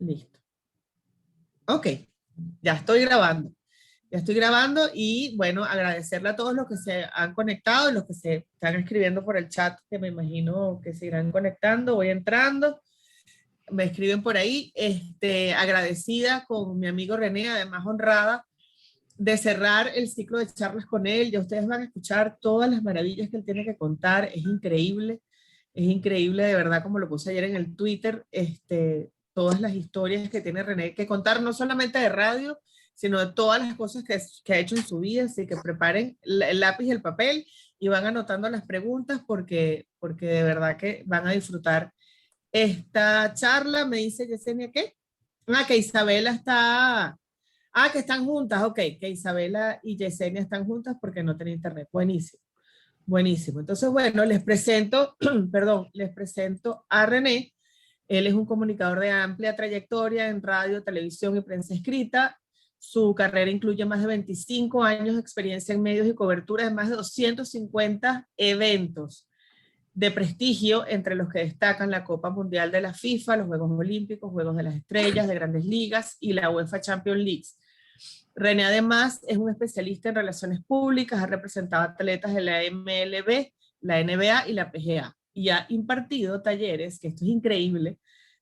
Listo. Ok, ya estoy grabando. Ya estoy grabando y bueno, agradecerle a todos los que se han conectado y los que se están escribiendo por el chat, que me imagino que se irán conectando. Voy entrando, me escriben por ahí. Agradecida con mi amigo René, además honrada de cerrar el ciclo de charlas con él. Ya ustedes van a escuchar todas las maravillas que él tiene que contar. Es increíble de verdad, como lo puse ayer en el Twitter, todas las historias que tiene René que contar, no solamente de radio, sino de todas las cosas que ha hecho en su vida. Así que preparen el lápiz y el papel y van anotando las preguntas porque de verdad que van a disfrutar esta charla. Me dice Yesenia, ¿qué? Ah, que Isabela está. Ah, que están juntas, ok, que Isabela y Yesenia están juntas porque no tienen internet. Buenísimo, buenísimo. Entonces, bueno, les presento, perdón, les presento a René. Él es un comunicador de amplia trayectoria en radio, televisión y prensa escrita. Su carrera incluye más de 25 años de experiencia en medios y cobertura de más de 250 eventos de prestigio, entre los que destacan la Copa Mundial de la FIFA, los Juegos Olímpicos, Juegos de las Estrellas, de Grandes Ligas y la UEFA Champions League. René además es un especialista en relaciones públicas, ha representado atletas de la MLB, la NBA y la PGA, y ha impartido talleres, que esto es increíble,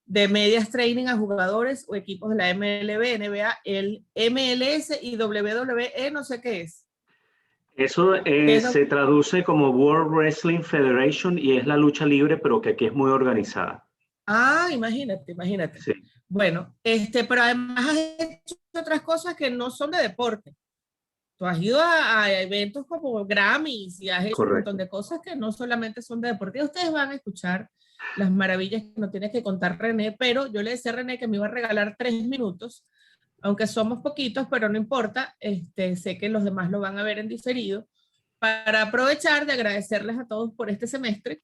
de medias training a jugadores o equipos de la MLB, NBA, el MLS y WWE, no sé qué es. Eso se traduce como World Wrestling Federation y es la lucha libre, pero que aquí es muy organizada. Ah, imagínate, imagínate. Sí. Bueno, pero además has hecho otras cosas que no son de deporte. Tú has ido a eventos como Grammys y has hecho Correcto. un montón de cosas que no solamente son de deporte. Ustedes van a escuchar las maravillas que nos tiene que contar René, pero yo le decía a René que me iba a regalar 3 minutos, aunque somos poquitos, pero no importa. Sé que los demás lo van a ver en diferido, para aprovechar de agradecerles a todos por este semestre.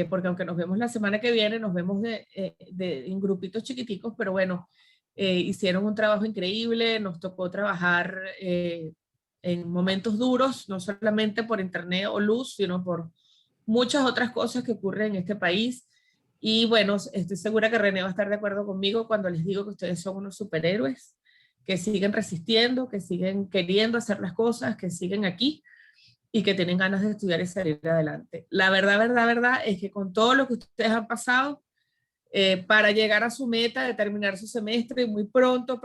Porque aunque nos vemos la semana que viene, nos vemos en grupitos chiquiticos, pero bueno, hicieron un trabajo increíble, nos tocó trabajar en momentos duros, no solamente por internet o luz, sino por muchas otras cosas que ocurren en este país. Y bueno, estoy segura que René va a estar de acuerdo conmigo cuando les digo que ustedes son unos superhéroes, que siguen resistiendo, que siguen queriendo hacer las cosas, que siguen aquí y que tienen ganas de estudiar y salir adelante. La verdad es que con todo lo que ustedes han pasado, para llegar a su meta de terminar su semestre y muy pronto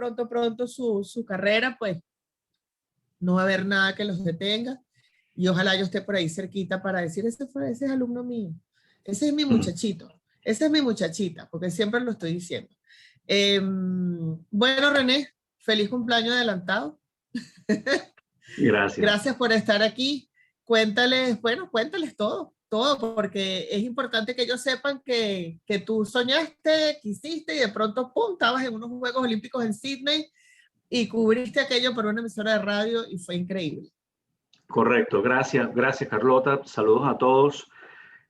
su carrera, pues no va a haber nada que los detenga. Y ojalá yo esté por ahí cerquita para decir, ese es alumno mío, ese es mi muchachito, esa es mi muchachita, porque siempre lo estoy diciendo. Bueno, René, feliz cumpleaños adelantado. Gracias. Gracias por estar aquí. Cuéntales todo, porque es importante que ellos sepan que tú soñaste, quisiste y de pronto, pum, estabas en unos Juegos Olímpicos en Sydney y cubriste aquello por una emisora de radio y fue increíble. Correcto, gracias Carlota, saludos a todos.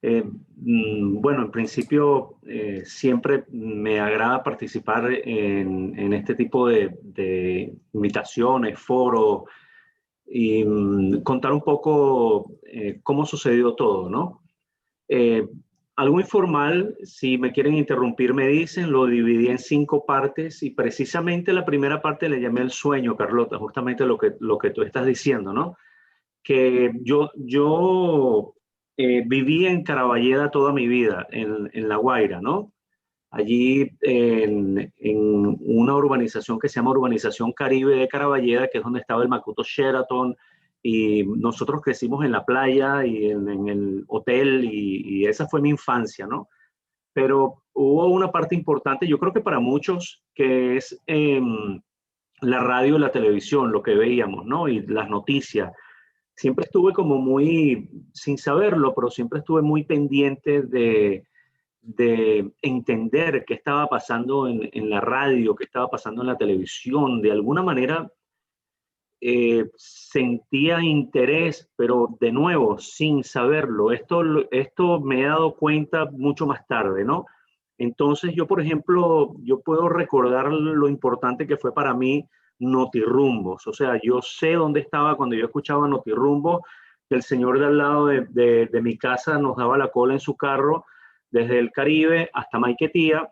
Bueno, en principio siempre me agrada participar en este tipo de invitaciones, foros y contar un poco cómo sucedió todo, ¿no? Algo informal, si me quieren interrumpir me dicen, lo dividí en 5 partes y precisamente la primera parte le llamé el sueño, Carlota, justamente lo que tú estás diciendo, ¿no? Que yo viví en Caraballeda toda mi vida, en La Guaira, ¿no? Allí en una urbanización que se llama Urbanización Caribe de Caraballeda, que es donde estaba el Macuto Sheraton, y nosotros crecimos en la playa y en el hotel, y esa fue mi infancia, ¿no? Pero hubo una parte importante, yo creo que para muchos, que es la radio y la televisión, lo que veíamos, ¿no? Y las noticias. Siempre estuve como muy, sin saberlo, pero siempre estuve muy pendiente de entender qué estaba pasando en la radio, qué estaba pasando en la televisión. De alguna manera sentía interés, pero de nuevo, sin saberlo. Esto me he dado cuenta mucho más tarde, ¿no? Entonces yo, por ejemplo, yo puedo recordar lo importante que fue para mí Notirrumbos. O sea, yo sé dónde estaba cuando yo escuchaba Notirrumbos, que el señor de al lado de mi casa nos daba la cola en su carro desde el Caribe hasta Maiquetía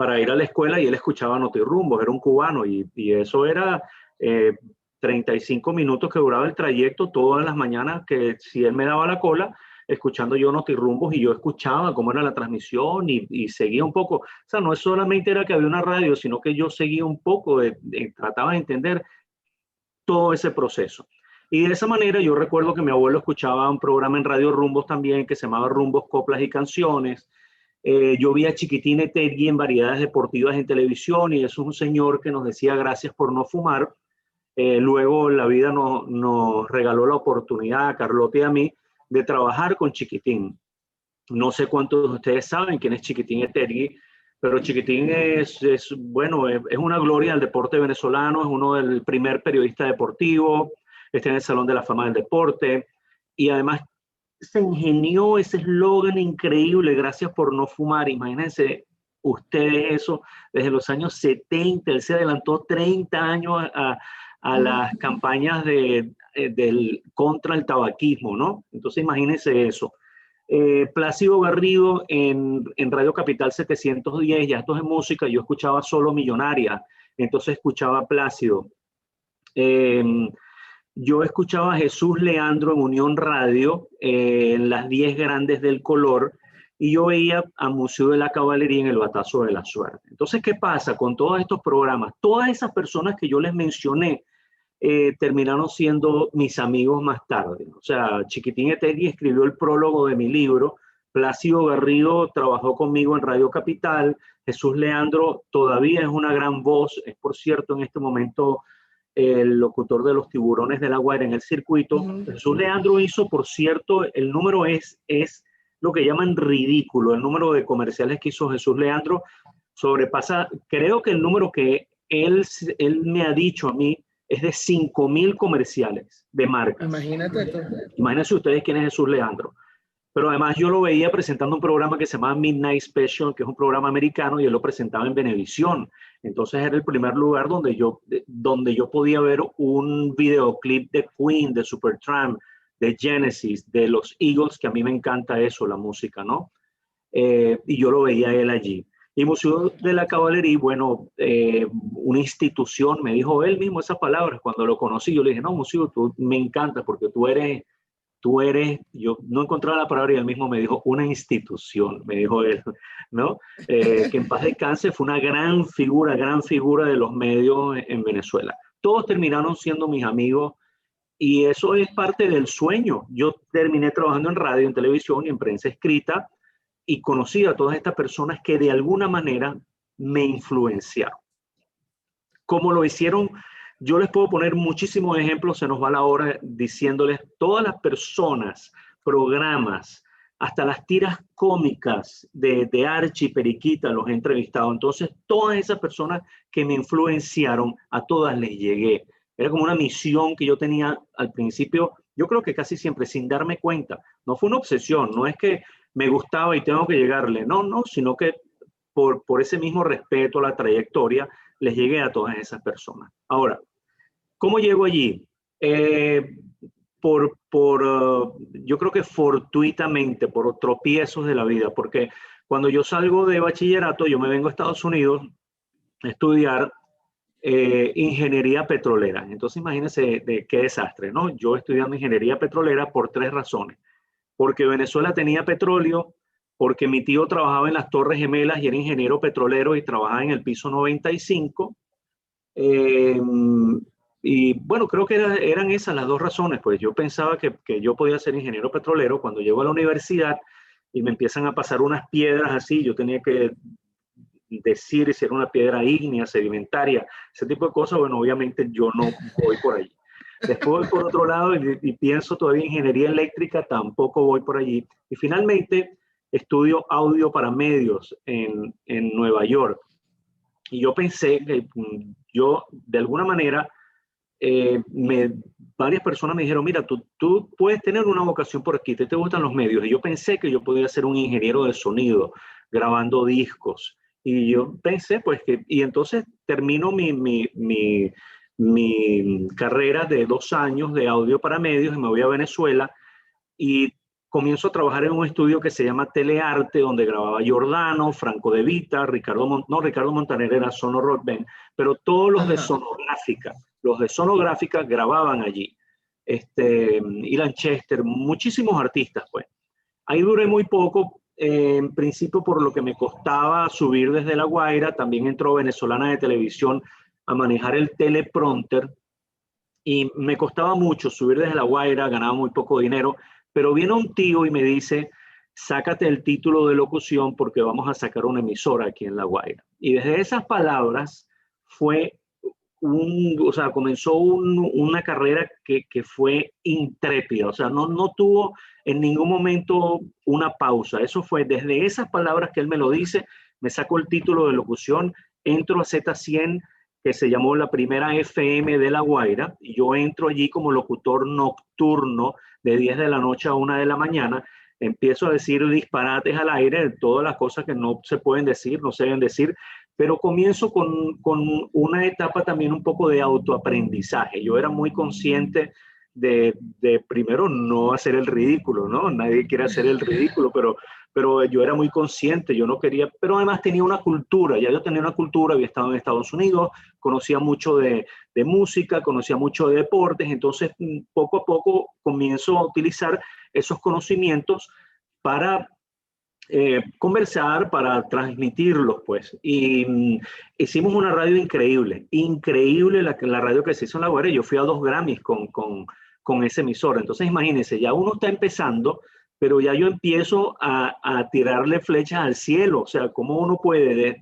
para ir a la escuela y él escuchaba Notirrumbos, era un cubano y eso era 35 minutos que duraba el trayecto todas las mañanas, que si él me daba la cola, escuchando yo Notirrumbos y yo escuchaba cómo era la transmisión y seguía un poco. O sea, no es solamente era que había una radio, sino que yo seguía un poco, trataba de entender todo ese proceso. Y de esa manera yo recuerdo que mi abuelo escuchaba un programa en Radio Rumbos también que se llamaba Rumbos, Coplas y Canciones. Yo vi a Chiquitín Etegui en variedades deportivas en televisión y eso es un señor que nos decía gracias por no fumar. Luego la vida nos regaló la oportunidad a Carlota y a mí de trabajar con Chiquitín. No sé cuántos de ustedes saben quién es Chiquitín Etegui, pero Chiquitín bueno, es una gloria del deporte venezolano, es uno del primer periodista deportivo, está en el Salón de la Fama del Deporte y además se ingenió ese eslogan increíble, gracias por no fumar. Imagínense ustedes eso desde los años 70, él se adelantó 30 años a las campañas contra el tabaquismo, ¿no? Entonces imagínense eso. Plácido Garrido en Radio Capital 710, ya esto es música, yo escuchaba solo Millonaria, entonces escuchaba Plácido. Yo escuchaba a Jesús Leandro en Unión Radio, en las 10 grandes del color, y yo veía a Museo de la Caballería en El Batazo de la Suerte. Entonces, ¿qué pasa con todos estos programas? Todas esas personas que yo les mencioné terminaron siendo mis amigos más tarde. O sea, Chiquitín Etegui escribió el prólogo de mi libro, Plácido Garrido trabajó conmigo en Radio Capital, Jesús Leandro todavía es una gran voz, es por cierto en este momento el locutor de los Tiburones de La Guaira en el circuito. Jesús Leandro hizo, por cierto, el número es lo que llaman ridículo, el número de comerciales que hizo Jesús Leandro sobrepasa, creo que el número que él me ha dicho a mí es de 5,000 comerciales de marcas. Imagínate tú. Imagínense ustedes quién es Jesús Leandro. Pero además yo lo veía presentando un programa que se llama Midnight Special, que es un programa americano, y él lo presentaba en Venevisión. Entonces era el primer lugar donde yo podía ver un videoclip de Queen, de Supertramp, de Genesis, de los Eagles, que a mí me encanta eso, la música, ¿no? Y yo lo veía él allí. Y Museo de la Caballería, bueno, una institución, me dijo él mismo esas palabras. Cuando lo conocí, yo le dije, no, Museo, tú me encanta porque tú eres, yo no encontraba la palabra y él mismo me dijo, una institución, me dijo él, ¿no? Que en paz descanse, fue una gran figura de los medios en Venezuela. Todos terminaron siendo mis amigos y eso es parte del sueño. Yo terminé trabajando en radio, en televisión y en prensa escrita y conocí a todas estas personas que de alguna manera me influenciaron. ¿Cómo lo hicieron? Yo les puedo poner muchísimos ejemplos, se nos va la hora diciéndoles todas las personas, programas, hasta las tiras cómicas de Archie y Periquita los he entrevistado. Entonces, todas esas personas que me influenciaron, a todas les llegué. Era como una misión que yo tenía al principio, yo creo que casi siempre sin darme cuenta. No fue una obsesión, no es que me gustaba y tengo que llegarle, no, sino que por ese mismo respeto a la trayectoria, les llegué a todas esas personas. Ahora, ¿cómo llego allí? Yo creo que fortuitamente, por tropiezos de la vida, porque cuando yo salgo de bachillerato, yo me vengo a Estados Unidos a estudiar ingeniería petrolera. Entonces, imagínense qué desastre, ¿no? Yo estudiando ingeniería petrolera por 3 razones. Porque Venezuela tenía petróleo, porque mi tío trabajaba en las Torres Gemelas y era ingeniero petrolero y trabajaba en el piso 95. Y bueno, creo que eran esas las 2 razones. Pues yo pensaba que yo podía ser ingeniero petrolero. Cuando llego a la universidad y me empiezan a pasar unas piedras así, yo tenía que decir si era una piedra ígnea, sedimentaria, ese tipo de cosas. Bueno, obviamente yo no voy por allí. Después voy por otro lado y pienso todavía en ingeniería eléctrica, tampoco voy por allí. Y finalmente estudio audio para medios en Nueva York. Y yo pensé que yo, de alguna manera, varias personas me dijeron, mira, tú puedes tener una vocación por aquí, te gustan los medios. Y yo pensé que yo podía ser un ingeniero de sonido, grabando discos. Y yo pensé, pues, y entonces termino mi carrera de 2 años de audio para medios y me voy a Venezuela y comienzo a trabajar en un estudio que se llama Telearte, donde grababa Giordano, Franco De Vita, Ricardo Montaner era Sono Rock Band, pero todos los de Sonográfica grababan allí. Ilan Chester, muchísimos artistas, pues. Ahí duré muy poco, en principio por lo que me costaba subir desde La Guaira. También entró Venezolana de Televisión a manejar el teleprompter y me costaba mucho subir desde La Guaira, ganaba muy poco dinero, pero viene un tío y me dice, sácate el título de locución porque vamos a sacar una emisora aquí en La Guaira. Y desde esas palabras fue o sea, comenzó una carrera que fue intrépida, o sea, no tuvo en ningún momento una pausa. Eso fue desde esas palabras que él me lo dice, me sacó el título de locución, entro a Z100, que se llamó la primera FM de La Guaira, y yo entro allí como locutor nocturno de 10 de la noche a 1 de la mañana, empiezo a decir disparates al aire, todas las cosas que no se pueden decir, no se deben decir, pero comienzo con una etapa también un poco de autoaprendizaje. Yo era muy consciente de primero no hacer el ridículo, ¿no? Nadie quiere hacer el ridículo, pero yo era muy consciente, yo no quería, pero además tenía una cultura, ya yo tenía una cultura, había estado en Estados Unidos, conocía mucho de música, conocía mucho de deportes, entonces poco a poco comienzo a utilizar esos conocimientos para conversar, para transmitirlos, pues. Y hicimos una radio increíble, increíble la radio que se hizo en La Guaira. Yo fui a 2 Grammys con esa emisora. Entonces, imagínense, ya uno está empezando, pero ya yo empiezo a tirarle flechas al cielo. O sea, cómo uno puede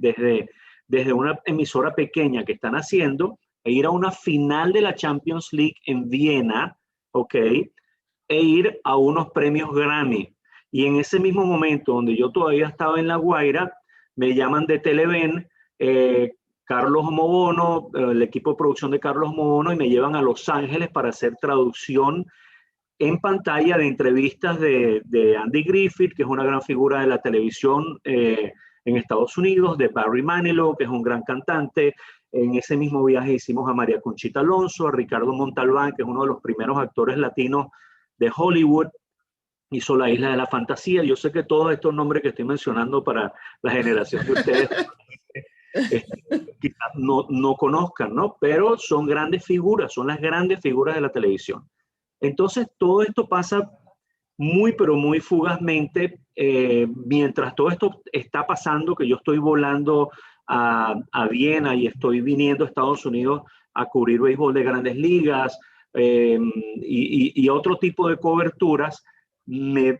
desde una emisora pequeña que están haciendo, e ir a una final de la Champions League en Viena, ¿ok? E ir a unos premios Grammy. Y en ese mismo momento, donde yo todavía estaba en La Guaira, me llaman de Televen, Carlos Mobono, el equipo de producción de Carlos Mobono, y me llevan a Los Ángeles para hacer traducción en pantalla de entrevistas de Andy Griffith, que es una gran figura de la televisión en Estados Unidos, de Barry Manilow, que es un gran cantante. En ese mismo viaje hicimos a María Conchita Alonso, a Ricardo Montalbán, que es uno de los primeros actores latinos de Hollywood. Hizo La Isla de la Fantasía. Yo sé que todos estos nombres que estoy mencionando para la generación de ustedes quizás no conozcan, ¿no? Pero son grandes figuras, son las grandes figuras de la televisión. Entonces, todo esto pasa muy, pero muy fugazmente, mientras todo esto está pasando, que yo estoy volando a Viena y estoy viniendo a Estados Unidos a cubrir béisbol de grandes ligas y otro tipo de coberturas, me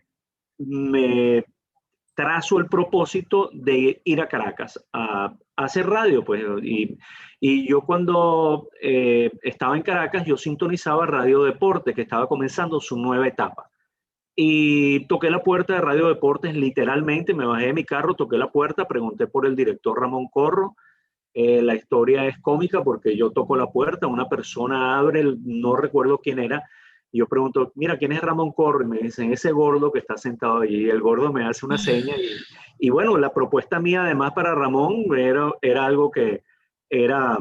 trazo el propósito de ir a Caracas a hacer radio, pues, y yo cuando estaba en Caracas, yo sintonizaba Radio Deporte, que estaba comenzando su nueva etapa. Y toqué la puerta de Radio Deportes, literalmente, me bajé de mi carro, toqué la puerta, pregunté por el director Ramón Corro. La historia es cómica porque yo toco la puerta, una persona abre, no recuerdo quién era, y yo pregunto, mira, ¿quién es Ramón Corro? Y me dicen, ese gordo que está sentado allí. Y el gordo me hace una seña y bueno, la propuesta mía además para Ramón era algo que era,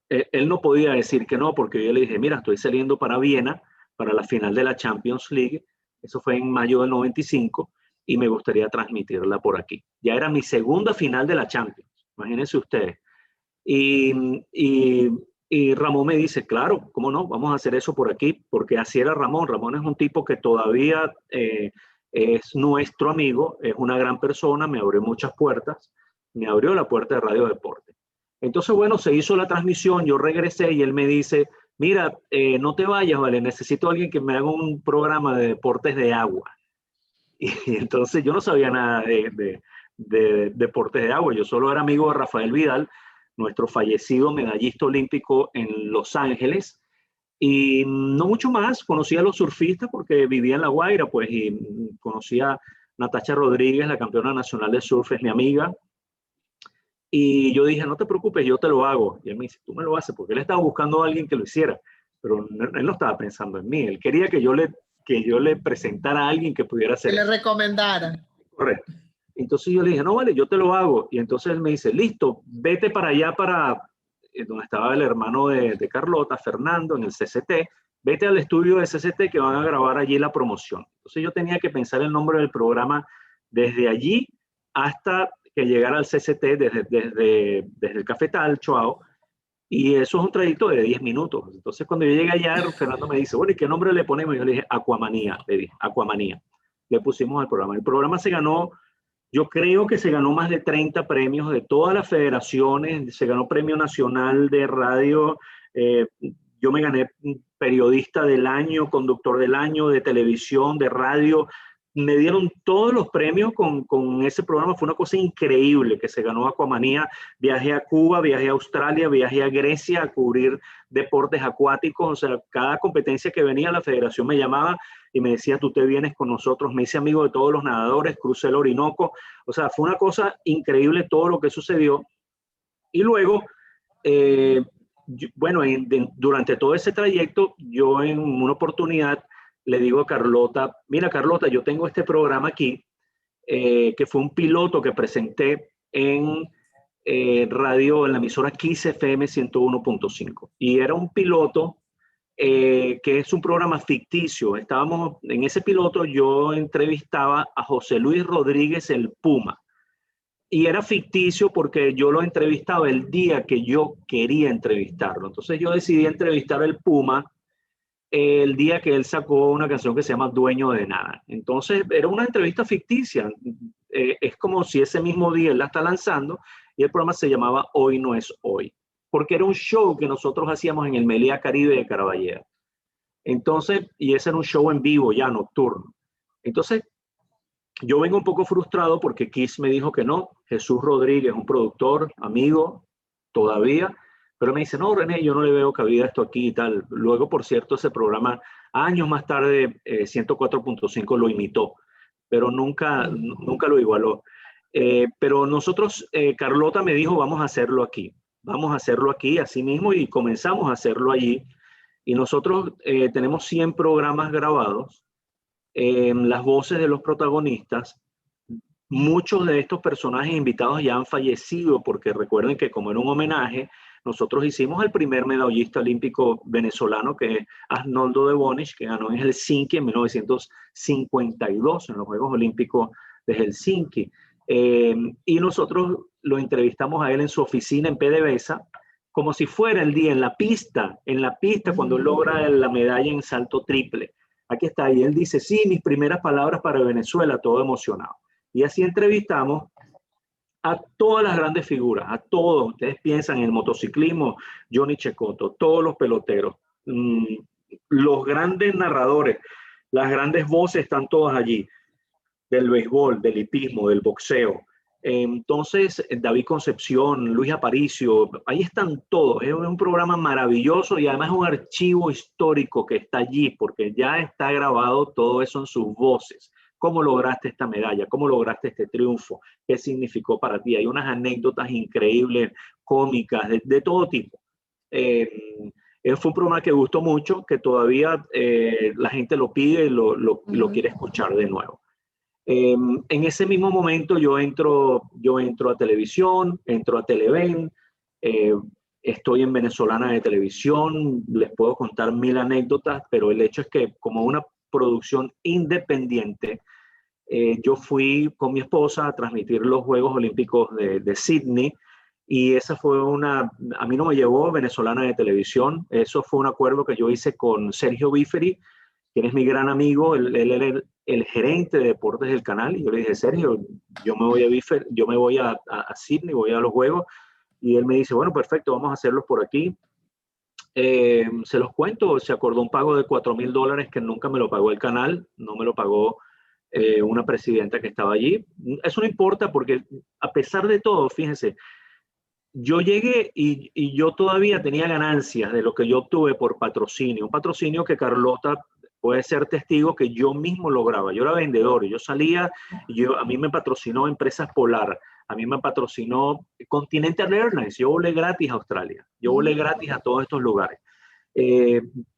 él no podía decir que no, porque yo le dije, mira, estoy saliendo para Viena, para la final de la Champions League, eso fue en mayo del 95, y me gustaría transmitirla por aquí. Ya era mi segunda final de la Champions, imagínense ustedes. Y, y Ramón me dice, claro, ¿cómo no? Vamos a hacer eso por aquí, porque así era Ramón. Ramón es un tipo que todavía es nuestro amigo, es una gran persona, me abrió muchas puertas, me abrió la puerta de Radio Deporte. Entonces, bueno, se hizo la transmisión, yo regresé y él me dice, mira, no te vayas, ¿vale? Necesito a alguien que me haga un programa de deportes de agua. Y entonces yo no sabía nada de deportes de agua, yo solo era amigo de Rafael Vidal, nuestro fallecido medallista olímpico en Los Ángeles, y no mucho más. Conocía a los surfistas porque vivía en La Guaira, pues, y conocía a Natacha Rodríguez, la campeona nacional de surf, es mi amiga, y yo dije, no te preocupes, yo te lo hago. Y él me dice, tú me lo haces, porque él estaba buscando a alguien que lo hiciera, pero él no estaba pensando en mí, él quería que yo le presentara a alguien que pudiera hacer que eso. le recomendara. Correcto. Entonces yo le dije, no, vale, yo te lo hago. Y entonces él me dice, listo, vete para allá, para donde estaba el hermano de Carlota, Fernando, en el CCT, vete al estudio de CCT que van a grabar allí la promoción. Entonces yo tenía que pensar el nombre del programa desde allí hasta que llegara al CCT, desde el Cafetal, Choao, y eso es un trayecto de 10 minutos. Entonces cuando yo llegué allá, Fernando me dice, bueno, ¿y qué nombre le ponemos? Yo le dije, Aquamanía, le dije, Aquamanía. Le pusimos al programa. El programa se ganó, yo creo que se ganó más de 30 premios de todas las federaciones, se ganó Premio Nacional de Radio, yo me gané periodista del año, conductor del año, de televisión, de radio, me dieron todos los premios con ese programa, fue una cosa increíble que se ganó Aquamanía, viajé a Cuba, viajé a Australia, viajé a Grecia a cubrir deportes acuáticos, o sea, cada competencia que venía la federación me llamaba y me decía, tú te vienes con nosotros, me hice amigo de todos los nadadores, crucé el Orinoco, o sea, fue una cosa increíble todo lo que sucedió. Y luego, bueno, durante todo ese trayecto, yo en una oportunidad le digo a Carlota, mira Carlota, yo tengo este programa aquí, que fue un piloto que presenté en radio, en la emisora Kiss FM 101.5. Y era un piloto que es un programa ficticio. Estábamos en ese piloto, yo entrevistaba a José Luis Rodríguez el Puma. Y era ficticio porque yo lo entrevistaba el día que yo quería entrevistarlo. Entonces yo decidí entrevistar al Puma el día que él sacó una canción que se llama Dueño de Nada. Entonces era una entrevista ficticia. Es como si ese mismo día él la está lanzando y el programa se llamaba Hoy no es hoy, porque era un show que nosotros hacíamos en el Meliá Caribe de Caraballeda. Entonces, y ese era un show en vivo ya nocturno. Entonces, yo vengo un poco frustrado porque Kiss me dijo que no. Jesús Rodríguez, un productor, amigo, todavía, pero me dice, no, René, yo no le veo cabida a esto aquí y tal. Luego, por cierto, ese programa, años más tarde, 104.5 lo imitó, pero nunca lo igualó. Pero nosotros, Carlota me dijo, vamos a hacerlo aquí, así mismo, y comenzamos a hacerlo allí. Y nosotros tenemos 100 programas grabados, las voces de los protagonistas. Muchos de estos personajes invitados ya han fallecido porque recuerden que como era un homenaje, nosotros hicimos el primer medallista olímpico venezolano, que es Arnoldo de Bonich, que ganó en Helsinki en 1952 en los Juegos Olímpicos de Helsinki. Y nosotros lo entrevistamos a él en su oficina en PDVSA, como si fuera el día en la pista cuando logra la medalla en salto triple. Aquí está, y él dice, sí, mis primeras palabras para Venezuela, todo emocionado. Y así entrevistamos a todas las grandes figuras, a todos. Ustedes piensan en el motociclismo, Johnny Cecotto, todos los peloteros, los grandes narradores, las grandes voces están todas allí, del béisbol, del hipismo, del boxeo. Entonces, David Concepción, Luis Aparicio, ahí están todos. Es un programa maravilloso y además es un archivo histórico que está allí porque ya está grabado todo eso en sus voces. ¿Cómo lograste esta medalla? ¿Cómo lograste este triunfo? ¿Qué significó para ti? Hay unas anécdotas increíbles, cómicas, de todo tipo. Fue un programa que gustó mucho, que todavía la gente lo pide y lo quiere escuchar de nuevo. En ese mismo momento yo entro a televisión, entro a Televen, estoy en Venezolana de Televisión, les puedo contar 1000 anécdotas, pero el hecho es que como una producción independiente, yo fui con mi esposa a transmitir los Juegos Olímpicos de Sydney y esa fue a mí no me llevó Venezolana de Televisión, eso fue un acuerdo que yo hice con Sergio Biferi, quien es mi gran amigo, él era el gerente de deportes del canal, y yo le dije, Sergio, yo me voy a Bifer, yo me voy a Sydney, voy a los Juegos, y él me dice, bueno, perfecto, vamos a hacerlos por aquí. Se los cuento, se acordó un pago de $4,000 que nunca me lo pagó el canal, no me lo pagó una presidenta que estaba allí. Eso no importa porque a pesar de todo, fíjense, yo llegué y yo todavía tenía ganancias de lo que yo obtuve por patrocinio, un patrocinio que Carlota puede ser testigo que yo mismo lograba. Yo era vendedor, yo salía, a mí me patrocinó Empresas Polar, a mí me patrocinó Continental Airlines, yo volé gratis a Australia, yo volé gratis a todos estos lugares.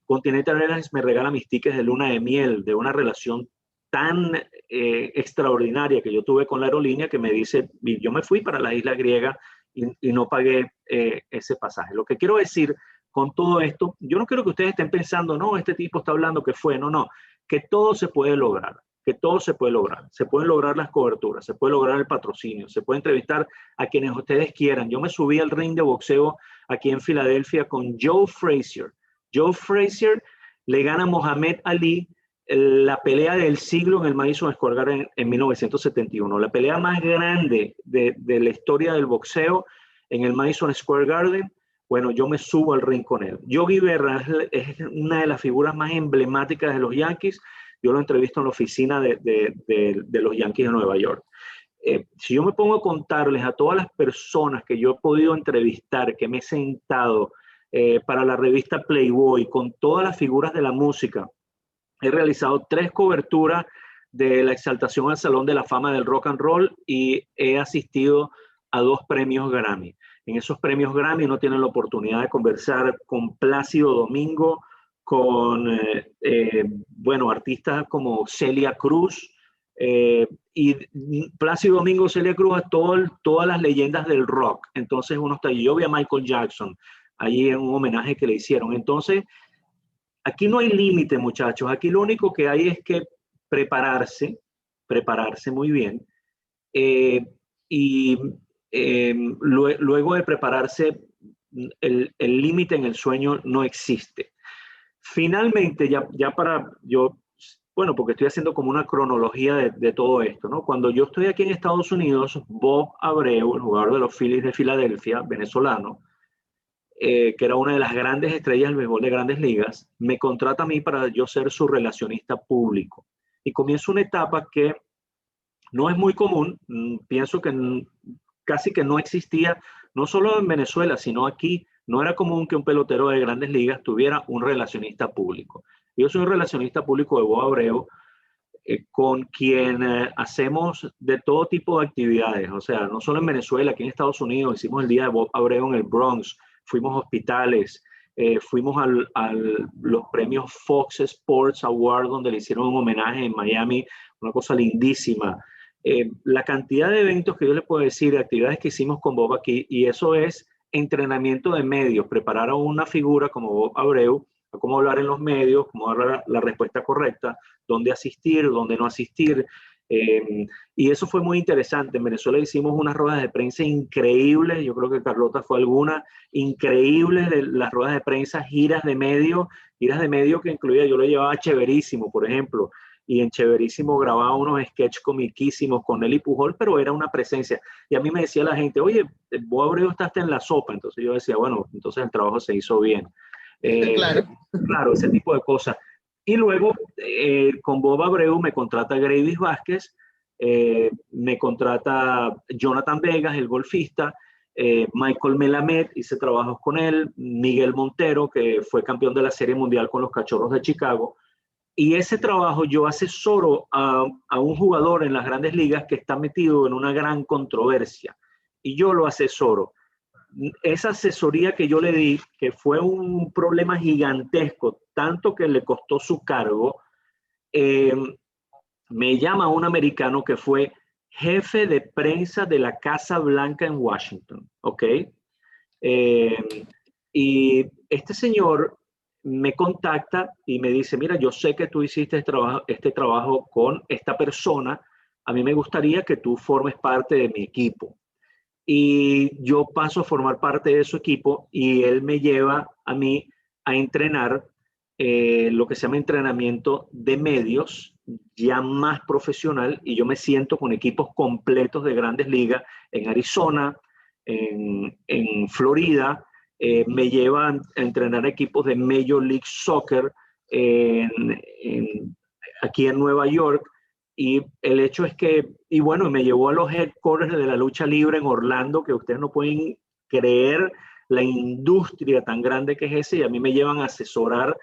Continental Airlines me regala mis tickets de luna de miel, de una relación tan extraordinaria que yo tuve con la aerolínea que me dice, yo me fui para la isla griega y no pagué ese pasaje. Lo que quiero decir con todo esto, yo no quiero que ustedes estén pensando, no, este tipo está hablando que fue, no, que todo se puede lograr, que todo se puede lograr. Se pueden lograr las coberturas, se puede lograr el patrocinio, se puede entrevistar a quienes ustedes quieran. Yo me subí al ring de boxeo aquí en Filadelfia con Joe Frazier. Joe Frazier le gana a Mohamed Ali la pelea del siglo en el Madison Square Garden en 1971. La pelea más grande de la historia del boxeo en el Madison Square Garden. Bueno, yo me subo al ring con él. Yogi Berra es una de las figuras más emblemáticas de los Yankees. Yo lo entrevisto en la oficina de los Yankees de Nueva York. Si yo me pongo a contarles a todas las personas que yo he podido entrevistar, que me he sentado para la revista Playboy, con todas las figuras de la música, he realizado 3 coberturas de la exaltación al Salón de la Fama del Rock and Roll y he asistido a 2 premios Grammy. En esos premios Grammy uno tiene la oportunidad de conversar con Plácido Domingo, con, bueno, artistas como Celia Cruz, y Plácido Domingo, Celia Cruz, a todas las leyendas del rock. Entonces uno está allí. Yo vi a Michael Jackson allí en un homenaje que le hicieron. Entonces, aquí no hay límite, muchachos. Aquí lo único que hay es que prepararse muy bien. Y luego de prepararse, el límite en el sueño no existe. Finalmente, ya para yo, bueno, porque estoy haciendo como una cronología de todo esto, ¿no? Cuando yo estoy aquí en Estados Unidos, Bob Abreu, el jugador de los Phillies de Filadelfia, venezolano, que era una de las grandes estrellas del béisbol de Grandes Ligas, me contrata a mí para yo ser su relacionista público. Y comienzo una etapa que no es muy común, pienso que casi que no existía, no solo en Venezuela, sino aquí. No era común que un pelotero de Grandes Ligas tuviera un relacionista público. Yo soy un relacionista público de Bob Abreu, con quien hacemos de todo tipo de actividades. O sea, no solo en Venezuela, aquí en Estados Unidos hicimos el Día de Bob Abreu en el Bronx, fuimos a hospitales, fuimos los premios Fox Sports Award, donde le hicieron un homenaje en Miami, una cosa lindísima. La cantidad de eventos que yo les puedo decir, de actividades que hicimos con Bob aquí, y eso es entrenamiento de medios, preparar a una figura como Bob Abreu, a cómo hablar en los medios, cómo dar la respuesta correcta, dónde asistir, dónde no asistir. Y eso fue muy interesante. En Venezuela hicimos unas ruedas de prensa increíbles. Yo creo que Carlota fue alguna increíble de las ruedas de prensa, giras de medio que incluía, yo lo llevaba a Chéverísimo, por ejemplo, y en Chéverísimo grababa unos sketches comiquísimos con Nelly Pujol, pero era una presencia. Y a mí me decía la gente, oye, Bob Abreu está hasta en la sopa. Entonces yo decía, bueno, entonces el trabajo se hizo bien. Claro. Claro, ese tipo de cosas. Y luego con Bob Abreu me contrata Gravis Vázquez, me contrata Jonathan Vegas, el golfista, Michael Melamed, hice trabajos con él, Miguel Montero, que fue campeón de la Serie Mundial con los Cachorros de Chicago. Y ese trabajo yo asesoro a un jugador en las Grandes Ligas que está metido en una gran controversia. Y yo lo asesoro. Esa asesoría que yo le di, que fue un problema gigantesco, tanto que le costó su cargo, me llama un americano que fue jefe de prensa de la Casa Blanca en Washington, ¿ok? Y este señor me contacta y me dice, mira, yo sé que tú hiciste este trabajo con esta persona, a mí me gustaría que tú formes parte de mi equipo. Y yo paso a formar parte de su equipo y él me lleva a mí a entrenar lo que se llama entrenamiento de medios, ya más profesional, y yo me siento con equipos completos de Grandes Ligas en Arizona, en Florida, me lleva a entrenar equipos de Major League Soccer aquí en Nueva York. Y el hecho es que, y bueno, me llevó a los headquarters de la lucha libre en Orlando, que ustedes no pueden creer la industria tan grande que es ese, y a mí me llevan a asesorar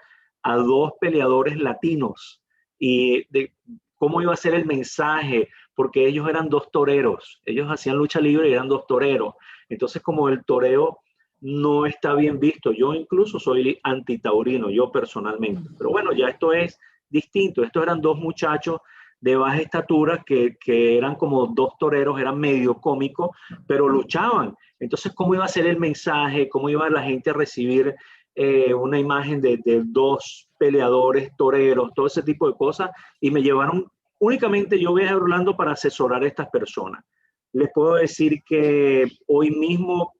a 2 peleadores latinos y de cómo iba a ser el mensaje, porque ellos eran 2 toreros, ellos hacían lucha libre y eran 2 toreros. Entonces, como el toreo no está bien visto, yo incluso soy antitaurino, yo personalmente, pero bueno, ya esto es distinto. Estos eran 2 muchachos de baja estatura que eran como 2 toreros, eran medio cómicos, pero luchaban. Entonces, ¿cómo iba a ser el mensaje? ¿Cómo iba la gente a recibir una imagen de dos peleadores, toreros, todo ese tipo de cosas, y me llevaron, únicamente yo viajé a Orlando para asesorar a estas personas. Les puedo decir que hoy mismo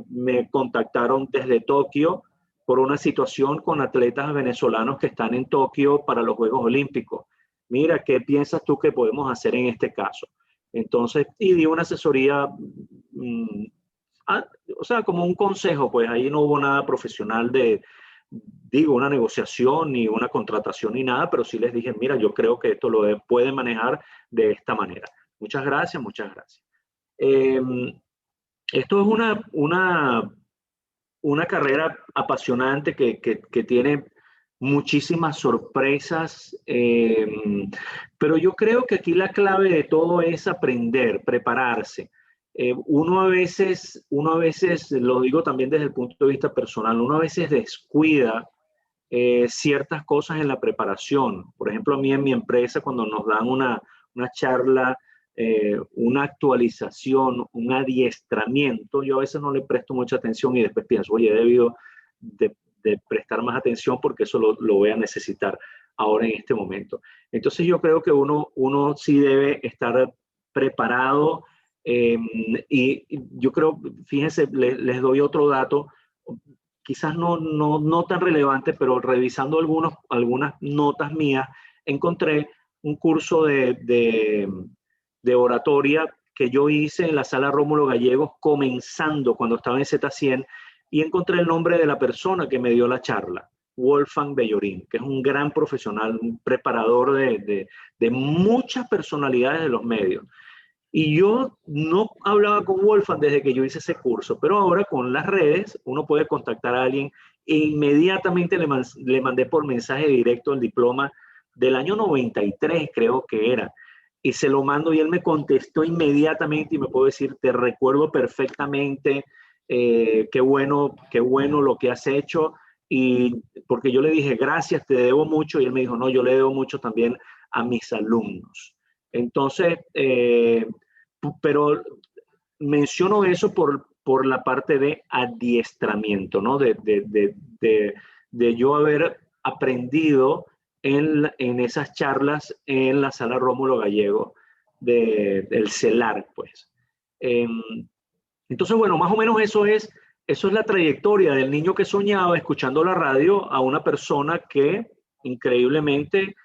me contactaron desde Tokio por una situación con atletas venezolanos que están en Tokio para los Juegos Olímpicos. Mira, ¿qué piensas tú que podemos hacer en este caso? Entonces, y di una asesoría, mmm, o sea, como un consejo, pues ahí no hubo nada profesional digo, una negociación ni una contratación ni nada, pero sí les dije, mira, yo creo que esto lo pueden manejar de esta manera. Muchas gracias, muchas gracias. Eh, Esto es una carrera apasionante que tiene muchísimas sorpresas, pero yo creo que aquí la clave de todo es aprender, prepararse. Uno a veces, lo digo también desde el punto de vista personal, uno a veces descuida ciertas cosas en la preparación. Por ejemplo, a mí en mi empresa, cuando nos dan una charla, una actualización, un adiestramiento, yo a veces no le presto mucha atención y después pienso, oye, he debido de prestar más atención porque eso lo voy a necesitar ahora en este momento. Entonces yo creo que uno sí debe estar preparado, y yo creo, fíjense, les doy otro dato, quizás no tan relevante, pero revisando algunas notas mías, encontré un curso de oratoria que yo hice en la sala Rómulo Gallegos comenzando cuando estaba en Z100, y encontré el nombre de la persona que me dio la charla, Wolfgang Bellorín, que es un gran profesional, un preparador de muchas personalidades de los medios. Y yo no hablaba con Wolfgang desde que yo hice ese curso, pero ahora con las redes uno puede contactar a alguien e inmediatamente le mandé por mensaje directo el diploma del año 93, creo que era, y se lo mando y él me contestó inmediatamente y me puedo decir, te recuerdo perfectamente, qué bueno lo que has hecho, y porque yo le dije, gracias, te debo mucho, y él me dijo, no, yo le debo mucho también a mis alumnos. Entonces, pero menciono eso por la parte de adiestramiento, ¿no? De yo haber aprendido en esas charlas en la sala Rómulo Gallego del CELAR, pues. Entonces, bueno, más o menos eso es la trayectoria del niño que soñaba escuchando la radio a una persona que increíblemente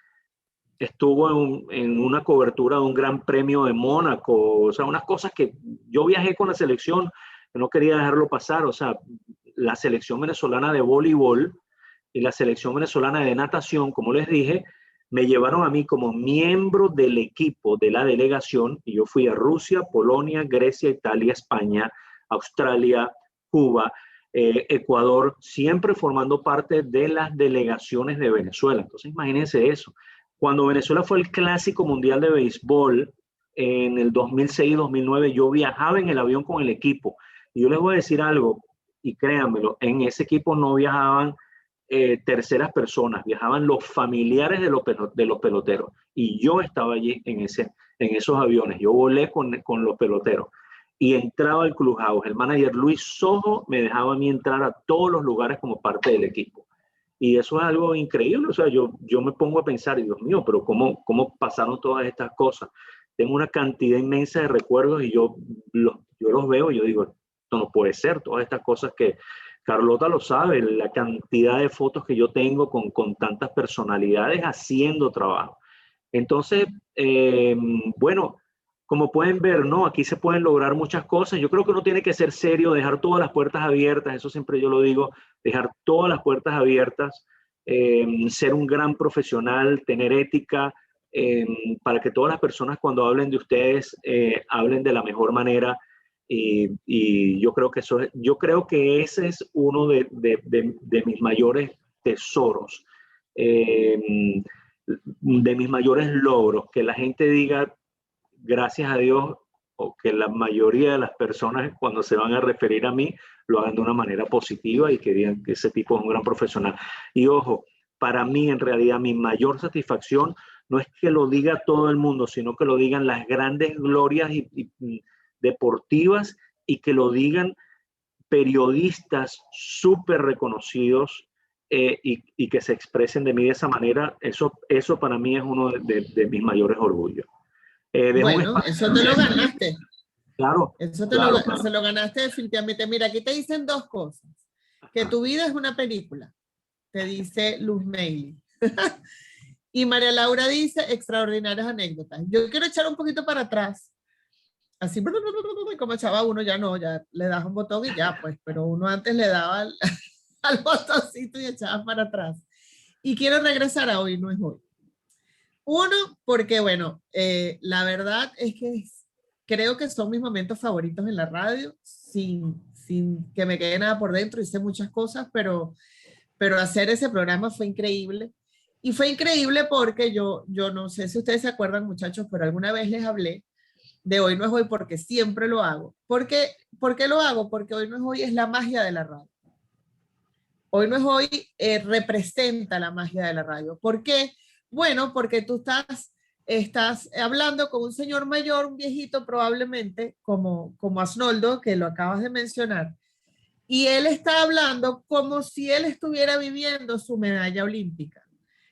estuvo en una cobertura de un gran premio de Mónaco, o sea, unas cosas que yo viajé con la selección, que no quería dejarlo pasar, o sea, la selección venezolana de voleibol y la selección venezolana de natación, como les dije, me llevaron a mí como miembro del equipo de la delegación, y yo fui a Rusia, Polonia, Grecia, Italia, España, Australia, Cuba, Ecuador, siempre formando parte de las delegaciones de Venezuela. Entonces, imagínense eso. Cuando Venezuela fue el Clásico Mundial de Béisbol en el 2006-2009, yo viajaba en el avión con el equipo. Y yo les voy a decir algo, y créanmelo, en ese equipo no viajaban terceras personas, viajaban los familiares de los peloteros. Y yo estaba allí en esos aviones. Yo volé con los peloteros. Y entraba al clubhouse. El manager Luis Sojo me dejaba a mí entrar a todos los lugares como parte del equipo. Y eso es algo increíble, o sea, yo me pongo a pensar, Dios mío, pero ¿cómo pasaron todas estas cosas? Tengo una cantidad inmensa de recuerdos y yo los veo y yo digo, esto no puede ser, todas estas cosas que Carlota lo sabe, la cantidad de fotos que yo tengo con tantas personalidades haciendo trabajo. Entonces, bueno, como pueden ver, ¿no? Aquí se pueden lograr muchas cosas. Yo creo que uno tiene que ser serio, dejar todas las puertas abiertas, eso siempre yo lo digo, dejar todas las puertas abiertas, ser un gran profesional, tener ética, para que todas las personas cuando hablen de ustedes, hablen de la mejor manera. Y yo creo que yo creo que ese es uno de mis mayores tesoros, de mis mayores logros, que la gente diga, gracias a Dios, o que la mayoría de las personas cuando se van a referir a mí lo hagan de una manera positiva y que digan que ese tipo es un gran profesional. Y ojo, para mí en realidad mi mayor satisfacción no es que lo diga todo el mundo, sino que lo digan las grandes glorias y deportivas, y que lo digan periodistas súper reconocidos y que se expresen de mí de esa manera, eso para mí es uno de mis mayores orgullos. Bueno, eso te lo ganaste. Claro, Eso claro. se lo ganaste definitivamente. Mira, aquí te dicen dos cosas. Que tu vida es una película, te dice Luz Meili. Y María Laura dice extraordinarias anécdotas. Yo quiero echar un poquito para atrás. Así como echaba uno, ya no, ya le das un botón y ya, pues, pero uno antes le daba al botoncito y echaba para atrás. Y quiero regresar a hoy, no es hoy. Uno, porque bueno, la verdad es que creo que son mis momentos favoritos en la radio, sin que me quede nada por dentro. Hice muchas cosas, pero hacer ese programa fue increíble. Y fue increíble porque yo no sé si ustedes se acuerdan, muchachos, pero alguna vez les hablé de Hoy No Es Hoy porque siempre lo hago. ¿Por qué lo hago? Porque Hoy No Es Hoy es la magia de la radio. Hoy No Es Hoy representa la magia de la radio. ¿Por qué? Bueno, porque tú estás hablando con un señor mayor, un viejito probablemente, como Asnoldo, que lo acabas de mencionar, y él está hablando como si él estuviera viviendo su medalla olímpica.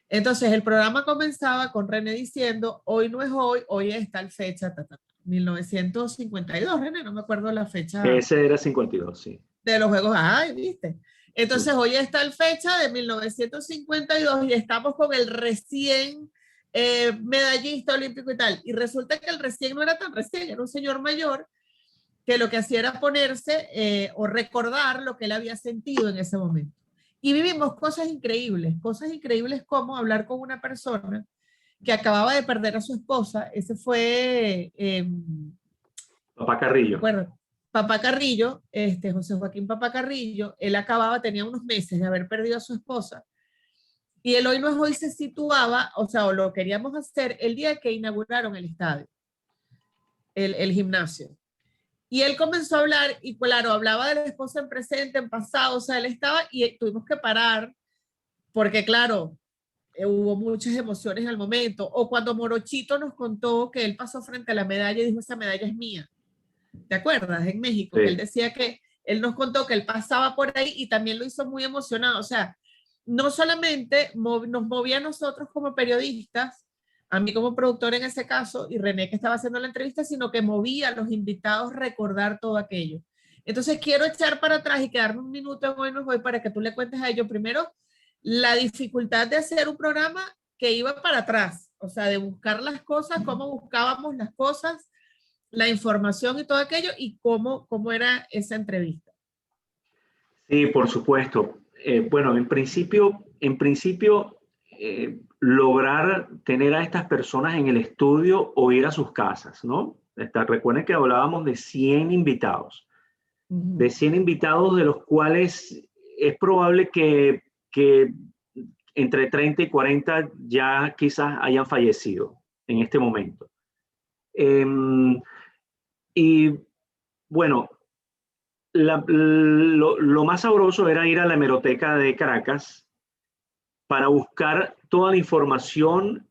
Entonces el programa comenzaba con René diciendo, hoy no es hoy, hoy es tal fecha, 1952, René, no me acuerdo la fecha. Ese era 52, sí. De los Juegos, ay, viste. Entonces hoy es tal fecha de 1952 y estamos con el recién medallista olímpico y tal. Y resulta que el recién no era tan recién, era un señor mayor que lo que hacía era ponerse o recordar lo que él había sentido en ese momento. Y vivimos cosas increíbles como hablar con una persona que acababa de perder a su esposa. Ese fue... Papá Carrillo. Bueno, Papá Carrillo, José Joaquín Papá Carrillo, él tenía unos meses de haber perdido a su esposa. Y el Hoy No Es Hoy se situaba, o lo queríamos hacer el día que inauguraron el estadio, el gimnasio. Y él comenzó a hablar, y claro, hablaba de la esposa en presente, en pasado, él estaba, y tuvimos que parar, porque claro, hubo muchas emociones al momento. O cuando Morochito nos contó que él pasó frente a la medalla y dijo, esa medalla es mía. ¿Te acuerdas? En México, sí. Que él decía que, él nos contó que él pasaba por ahí y también lo hizo muy emocionado. O sea, no solamente nos movía a nosotros como periodistas, a mí como productor en ese caso, y René que estaba haciendo la entrevista, sino que movía a los invitados a recordar todo aquello. Entonces quiero echar para atrás y quedarme un minuto en Hoy No Es Hoy para que tú le cuentes a ellos primero la dificultad de hacer un programa que iba para atrás, o sea, de buscar las cosas, cómo buscábamos las cosas, la información y todo aquello, y cómo era esa entrevista. Sí, por supuesto. Bueno, en principio lograr tener a estas personas en el estudio o ir a sus casas, ¿no? Recuerden que hablábamos de 100 invitados, de 100 invitados de los cuales es probable que entre 30 y 40 ya quizás hayan fallecido en este momento. Y bueno, lo más sabroso era ir a la hemeroteca de Caracas para buscar toda la información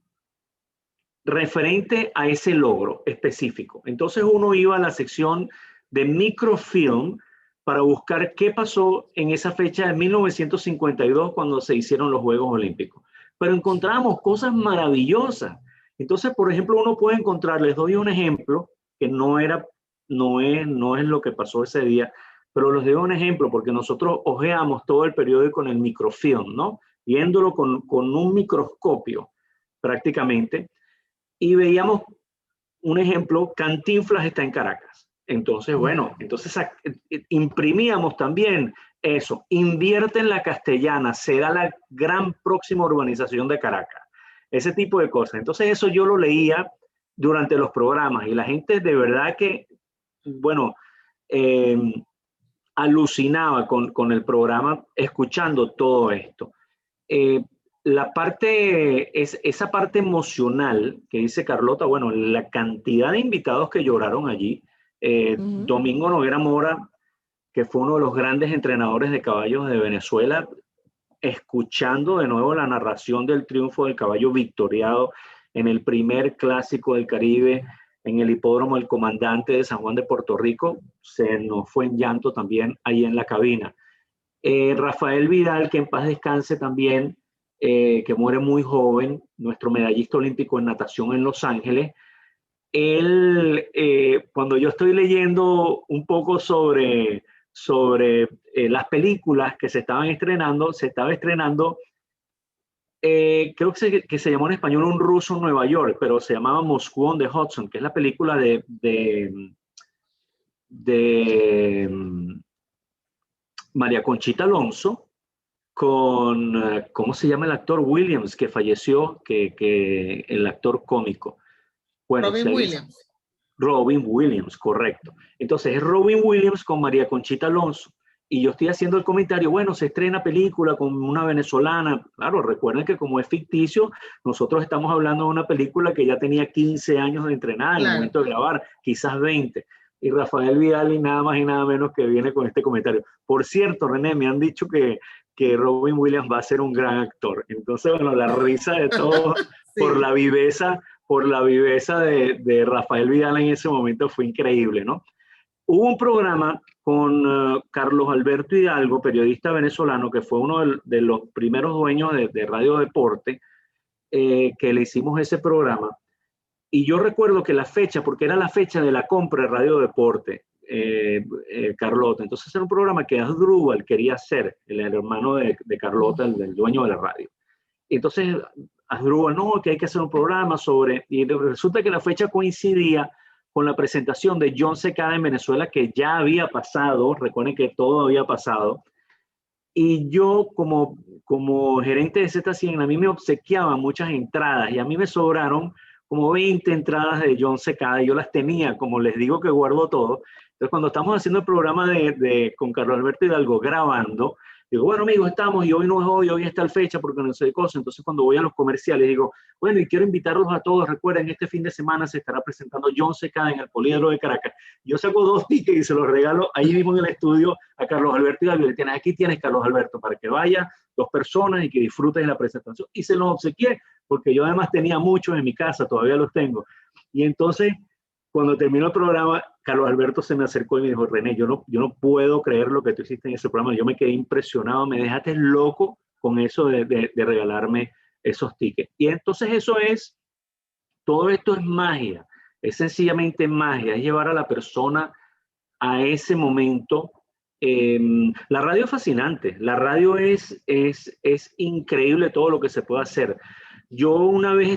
referente a ese logro específico. Entonces uno iba a la sección de microfilm para buscar qué pasó en esa fecha de 1952 cuando se hicieron los Juegos Olímpicos. Pero encontramos cosas maravillosas. Entonces, por ejemplo, uno puede encontrar, les doy un ejemplo, que no es lo que pasó ese día, pero les doy un ejemplo porque nosotros hojeamos todo el periódico en el microfilm, ¿no? Viéndolo con un microscopio prácticamente, y veíamos un ejemplo, Cantinflas está en Caracas. Entonces, bueno, imprimíamos también eso, invierte en la Castellana, será la gran próxima urbanización de Caracas. Ese tipo de cosas. Entonces eso yo lo leía durante los programas y la gente de verdad que, bueno, alucinaba con el programa escuchando todo esto. Esa parte emocional que dice Carlota, bueno, la cantidad de invitados que lloraron allí, Domingo Noguera Mora, que fue uno de los grandes entrenadores de caballos de Venezuela, escuchando de nuevo la narración del triunfo del caballo victoriado en el primer clásico del Caribe, en el hipódromo El Comandante de San Juan de Puerto Rico. Se nos fue en llanto también ahí en la cabina. Rafael Vidal, que en paz descanse también, que muere muy joven, nuestro medallista olímpico en natación en Los Ángeles. Él, cuando yo estoy leyendo un poco sobre las películas que se estaban estrenando, creo que se llamó en español Un ruso en Nueva York, pero se llamaba Moscú on the Hudson, que es la película de María Conchita Alonso con, ¿cómo se llama el actor? Williams, que falleció, que el actor cómico. Bueno, Robin Williams. Robin Williams, correcto. Entonces es Robin Williams con María Conchita Alonso. Y yo estoy haciendo el comentario, bueno, se estrena película con una venezolana. Claro, recuerden que como es ficticio, nosotros estamos hablando de una película que ya tenía 15 años de entrenar en el momento de grabar, quizás 20. Y Rafael Vidal y nada más y nada menos que viene con este comentario. Por cierto, René, me han dicho que Robin Williams va a ser un gran actor. Entonces, bueno, la risa de todos sí. por la viveza de Rafael Vidal en ese momento fue increíble, ¿no? Hubo un programa con Carlos Alberto Hidalgo, periodista venezolano, que fue uno de los primeros dueños de Radio Deporte, que le hicimos ese programa. Y yo recuerdo que la fecha, porque era la fecha de la compra de Radio Deporte, Carlota. Entonces era un programa que Asdrúbal quería hacer, el hermano de Carlota, el dueño de la radio. Y entonces Asdrúbal, no, que hay que hacer un programa sobre... Y resulta que la fecha coincidía con la presentación de John Secada en Venezuela, que ya había pasado, recuerden que todo había pasado. Y yo como gerente de Z100, a mí me obsequiaban muchas entradas y a mí me sobraron como 20 entradas de John Secada y yo las tenía, como les digo que guardo todo. Entonces cuando estamos haciendo el programa con Carlos Alberto Hidalgo grabando, digo, bueno amigos, estamos y hoy no es hoy está el fecha porque no sé de cosas. Entonces cuando voy a los comerciales digo, bueno, y quiero invitarlos a todos, recuerden, este fin de semana se estará presentando John Secada en el Poliedro de Caracas. Yo saco 2 tickets y se los regalo ahí mismo en el estudio a Carlos Alberto Hidalgo. Le tienen, aquí tienes Carlos Alberto, para que vaya 2 personas y que disfruten de la presentación. Y se los obsequié, porque yo además tenía muchos en mi casa, todavía los tengo. Y entonces, cuando terminó el programa, Carlos Alberto se me acercó y me dijo, René, yo no puedo creer lo que tú hiciste en ese programa. Yo me quedé impresionado, me dejaste loco con eso de regalarme esos tickets. Y entonces todo esto es magia, es sencillamente magia, es llevar a la persona a ese momento. La radio es fascinante, la radio es increíble todo lo que se puede hacer. Yo una vez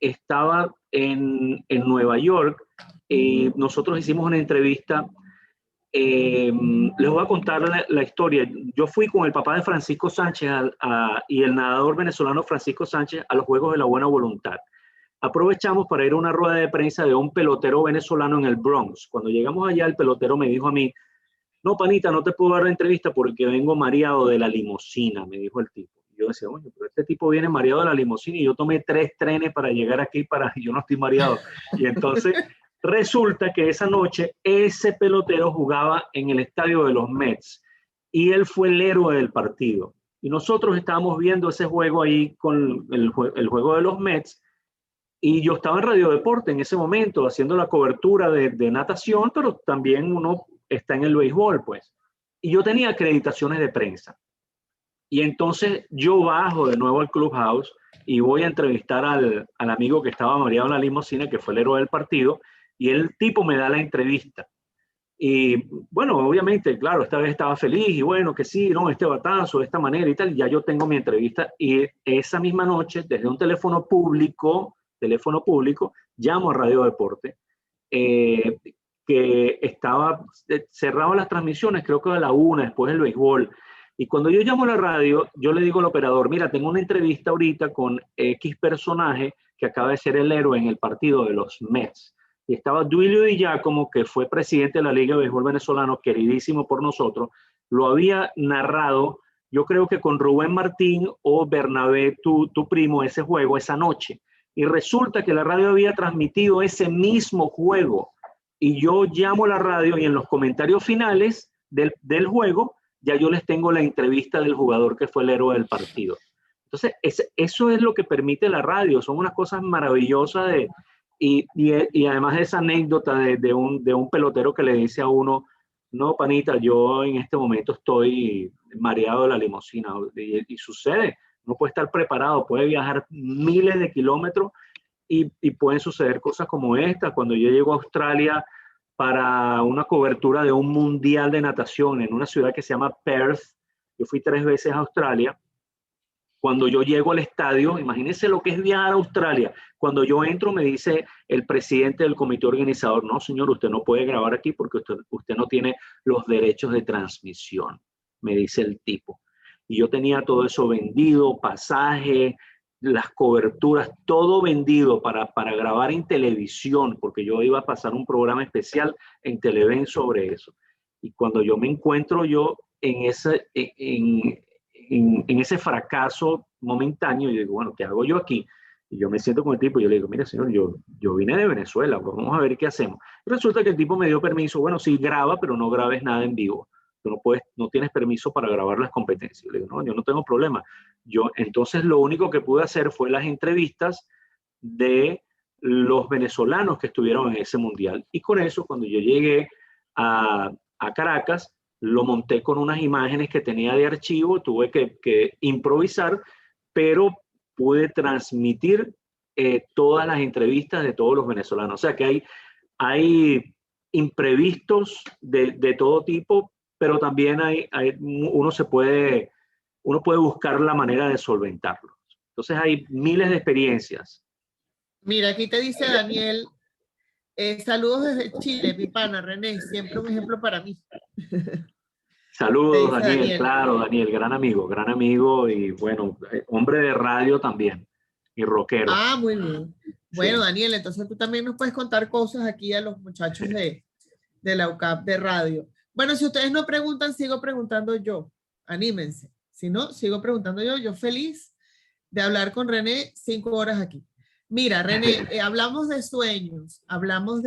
estaba en Nueva York y nosotros hicimos una entrevista. Les voy a contar la historia. Yo fui con el papá de Francisco Sánchez y el nadador venezolano Francisco Sánchez a los Juegos de la Buena Voluntad. Aprovechamos para ir a una rueda de prensa de un pelotero venezolano en el Bronx. Cuando llegamos allá, el pelotero me dijo a mí, no, panita, no te puedo dar la entrevista porque vengo mareado de la limusina, me dijo el tipo. Yo decía, oye, pero este tipo viene mareado de la limusina y yo tomé 3 trenes para llegar aquí y yo no estoy mareado. Y entonces resulta que esa noche ese pelotero jugaba en el estadio de los Mets y él fue el héroe del partido. Y nosotros estábamos viendo ese juego ahí con el juego de los Mets. Y yo estaba en Radio Deporte en ese momento haciendo la cobertura de natación, pero también uno está en el béisbol, pues. Y yo tenía acreditaciones de prensa. Y entonces yo bajo de nuevo al Clubhouse y voy a entrevistar al amigo que estaba mareado en la limusina, que fue el héroe del partido, y el tipo me da la entrevista. Y bueno, obviamente, claro, esta vez estaba feliz y bueno, que sí, no, este batazo, de esta manera y tal, ya yo tengo mi entrevista. Y esa misma noche, desde un teléfono público, llamo a Radio Deporte, que cerraba las transmisiones, creo que a la 1, después del béisbol. Y cuando yo llamo a la radio, yo le digo al operador, mira, tengo una entrevista ahorita con X personaje que acaba de ser el héroe en el partido de los Mets. Y estaba Duilio Di Giacomo, que fue presidente de la Liga de Béisbol Venezolano, queridísimo por nosotros, lo había narrado, yo creo que con Rubén Martín o Bernabé, tu primo, ese juego, esa noche. Y resulta que la radio había transmitido ese mismo juego. Y yo llamo a la radio y en los comentarios finales del juego, ya yo les tengo la entrevista del jugador que fue el héroe del partido. Entonces, eso es lo que permite la radio. Son unas cosas maravillosas Y además esa anécdota de un pelotero que le dice a uno, no, panita, yo en este momento estoy mareado de la limusina. Y sucede, uno puede estar preparado, puede viajar miles de kilómetros y pueden suceder cosas como esta. Cuando yo llego a Australia para una cobertura de un mundial de natación en una ciudad que se llama Perth, yo fui 3 veces a Australia. Cuando yo llego al estadio, imagínense lo que es viajar a Australia. Cuando yo entro, me dice el presidente del comité organizador, no, señor, usted no puede grabar aquí porque usted no tiene los derechos de transmisión, me dice el tipo. Y yo tenía todo eso vendido, pasaje, las coberturas, todo vendido para grabar en televisión, porque yo iba a pasar un programa especial en Televen sobre eso. Y cuando yo me encuentro yo en ese fracaso momentáneo, yo digo, bueno, ¿qué hago yo aquí? Y yo me siento con el tipo y yo le digo, mire, señor, yo vine de Venezuela, pues vamos a ver qué hacemos. Y resulta que el tipo me dio permiso, bueno, sí, graba, pero no grabes nada en vivo. Tú no tienes permiso para grabar las competencias. Yo le digo, no, yo no tengo problema. Entonces, lo único que pude hacer fue las entrevistas de los venezolanos que estuvieron en ese mundial. Y con eso, cuando yo llegué a Caracas, lo monté con unas imágenes que tenía de archivo, tuve que improvisar, pero pude transmitir todas las entrevistas de todos los venezolanos. O sea que hay imprevistos de todo tipo, pero también uno puede buscar la manera de solventarlo. Entonces hay miles de experiencias. Mira, aquí te dice Daniel, saludos desde Chile, mi pana René, siempre un ejemplo para mí. Te Saludos, dice Daniel. Daniel. Claro, Daniel, gran amigo y bueno, hombre de radio también y rockero. Ah, muy bien. Bueno, Sí. Daniel, entonces tú también nos puedes contar cosas aquí a los muchachos de la UCAP de radio. Bueno, si ustedes no preguntan, sigo preguntando yo. Anímense. Si no, sigo preguntando yo. Yo feliz de hablar con René 5 horas aquí. Mira, René, hablamos de sueños, hablamos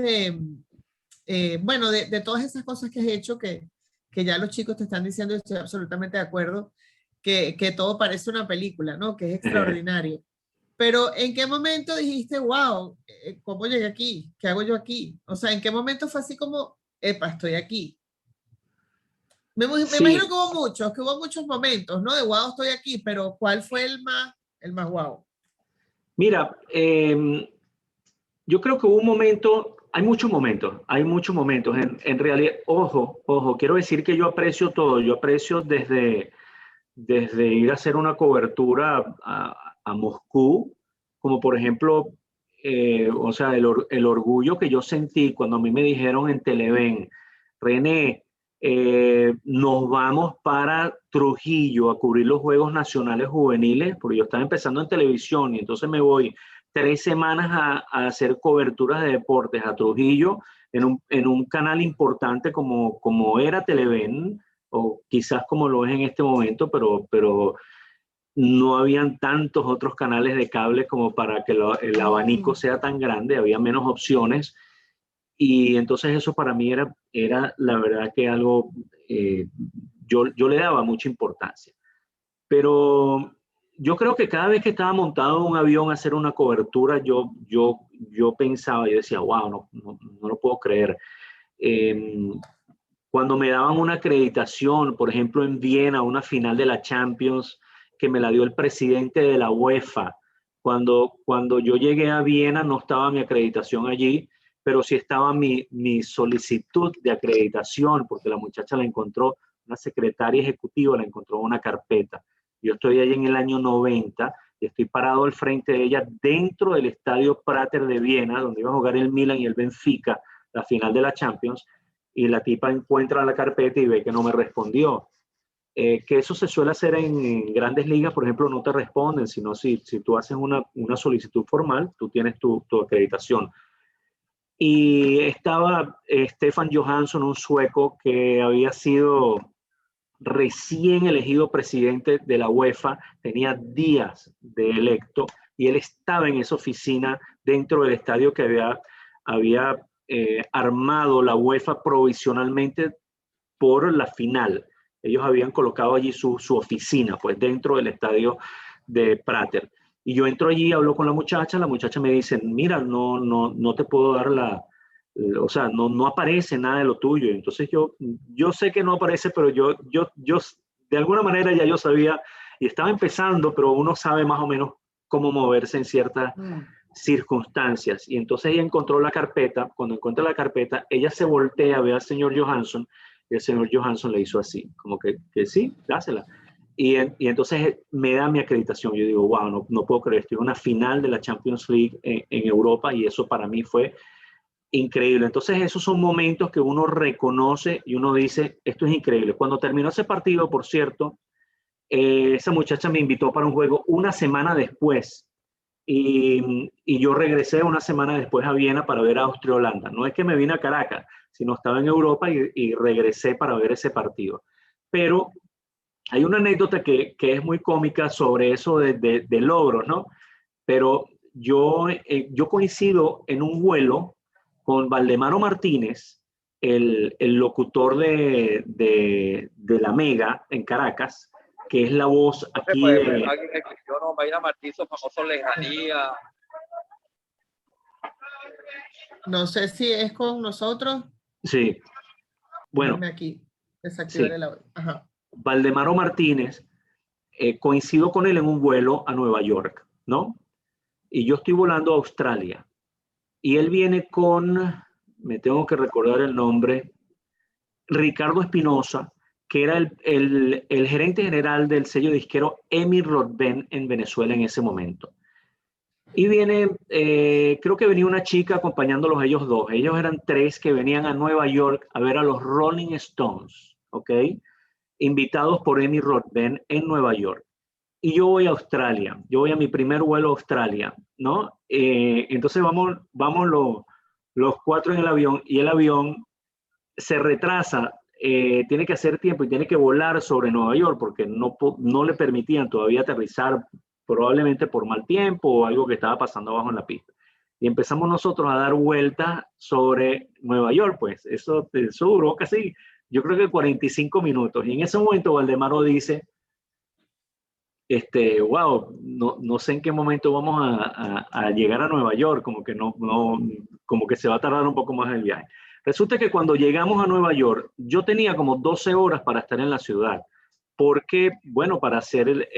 bueno, de todas esas cosas que has hecho que ya los chicos te están diciendo, y estoy absolutamente de acuerdo, que todo parece una película, ¿no? Que es extraordinario. Pero ¿en qué momento dijiste, wow, ¿cómo llegué aquí? ¿Qué hago yo aquí? O sea, ¿en qué momento fue así como, epa, estoy aquí? Me imagino Sí, que hubo muchos momentos, ¿no? De wow, estoy aquí, pero ¿cuál fue el más wow? mira, yo creo que hubo un momento, hay muchos momentos. En realidad, ojo, quiero decir que yo aprecio todo, yo aprecio desde ir a hacer una cobertura a Moscú, como por ejemplo, o sea, el orgullo que yo sentí cuando a mí me dijeron en Televen, René, nos vamos para Trujillo a cubrir los Juegos Nacionales Juveniles, porque yo estaba empezando en televisión y entonces me voy 3 semanas a hacer coberturas de deportes a Trujillo en un canal importante como era Televen, o quizás como lo es en este momento, pero no habían tantos otros canales de cable como para que el abanico sea tan grande, había menos opciones y entonces eso para mí era la verdad que algo, yo le daba mucha importancia. Pero yo creo que cada vez que estaba montado en un avión a hacer una cobertura, yo pensaba, yo decía, wow, no lo puedo creer. Eh, Cuando me daban una acreditación, por ejemplo, en Viena, una final de la Champions, que me la dio el presidente de la UEFA. Cuando yo llegué a Viena no estaba mi acreditación allí, pero sí estaba mi solicitud de acreditación, porque la muchacha la encontró, una secretaria ejecutiva la encontró en una carpeta. Yo estoy allí en el año 90 y estoy parado al frente de ella dentro del estadio Prater de Viena, donde iba a jugar el Milan y el Benfica, la final de la Champions, y la tipa encuentra la carpeta y ve que no me respondió. Que eso se suele hacer en grandes ligas, por ejemplo, no te responden, sino si tú haces una solicitud formal, tú tienes tu acreditación. Y estaba Stefan Johansson, un sueco que había sido recién elegido presidente de la UEFA, tenía días de electo, y él estaba en esa oficina dentro del estadio que había armado la UEFA provisionalmente por la final. Ellos habían colocado allí su oficina, pues dentro del estadio de Prater. Y yo entro allí, hablo con la muchacha me dice, mira, no te puedo dar o sea, no aparece nada de lo tuyo. Entonces yo sé que no aparece, pero yo de alguna manera ya yo sabía y estaba empezando, pero uno sabe más o menos cómo moverse en ciertas circunstancias. Y entonces ella encontró la carpeta. Cuando encuentra la carpeta, ella se voltea, ve al señor Johansson y el señor Johansson le hizo así, como que sí, dásela. Y entonces me da mi acreditación. Yo digo, wow, no puedo creer, estoy en una final de la Champions League en Europa y eso para mí fue increíble. Entonces esos son momentos que uno reconoce y uno dice, esto es increíble. Cuando terminó ese partido, por cierto, esa muchacha me invitó para un juego una semana después y yo regresé una semana después a Viena para ver a Austria-Holanda. No es que me vine a Caracas, sino estaba en Europa y regresé para ver ese partido. Pero hay una anécdota que es muy cómica sobre eso de logros, ¿no? Pero yo coincido en un vuelo con Valdemaro Martínez, el locutor de La Mega en Caracas, que es la voz aquí Pues, de... alguien escribió, no, Mayra Martínez, famoso Lejanía. No sé si es con nosotros. Sí, bueno, Déjame aquí desactivar sí. el audio. Ajá. Valdemaro Martínez, coincido con él en un vuelo a Nueva York, ¿no? Y yo estoy volando a Australia. Y él viene con, me tengo que recordar el nombre, Ricardo Espinosa, que era el gerente general del sello disquero Emi Rodben en Venezuela en ese momento. Y viene, creo que venía una chica acompañándolos ellos dos. Ellos eran tres que venían a Nueva York a ver a los Rolling Stones, ¿ok? Invitados por Emi Rodben en Nueva York. Y yo voy a Australia, yo voy a mi primer vuelo a Australia, ¿no? Entonces vamos los cuatro en el avión y el avión se retrasa, tiene que hacer tiempo y tiene que volar sobre Nueva York porque no le permitían todavía aterrizar, probablemente por mal tiempo o algo que estaba pasando abajo en la pista. Y empezamos nosotros a dar vueltas sobre Nueva York, pues eso duró casi, yo creo que 45 minutos. Y en ese momento Valdemaro dice, wow, no sé en qué momento vamos a llegar a Nueva York, como que como que se va a tardar un poco más el viaje. Resulta que cuando llegamos a Nueva York, yo tenía como 12 horas para estar en la ciudad, porque, bueno, para hacer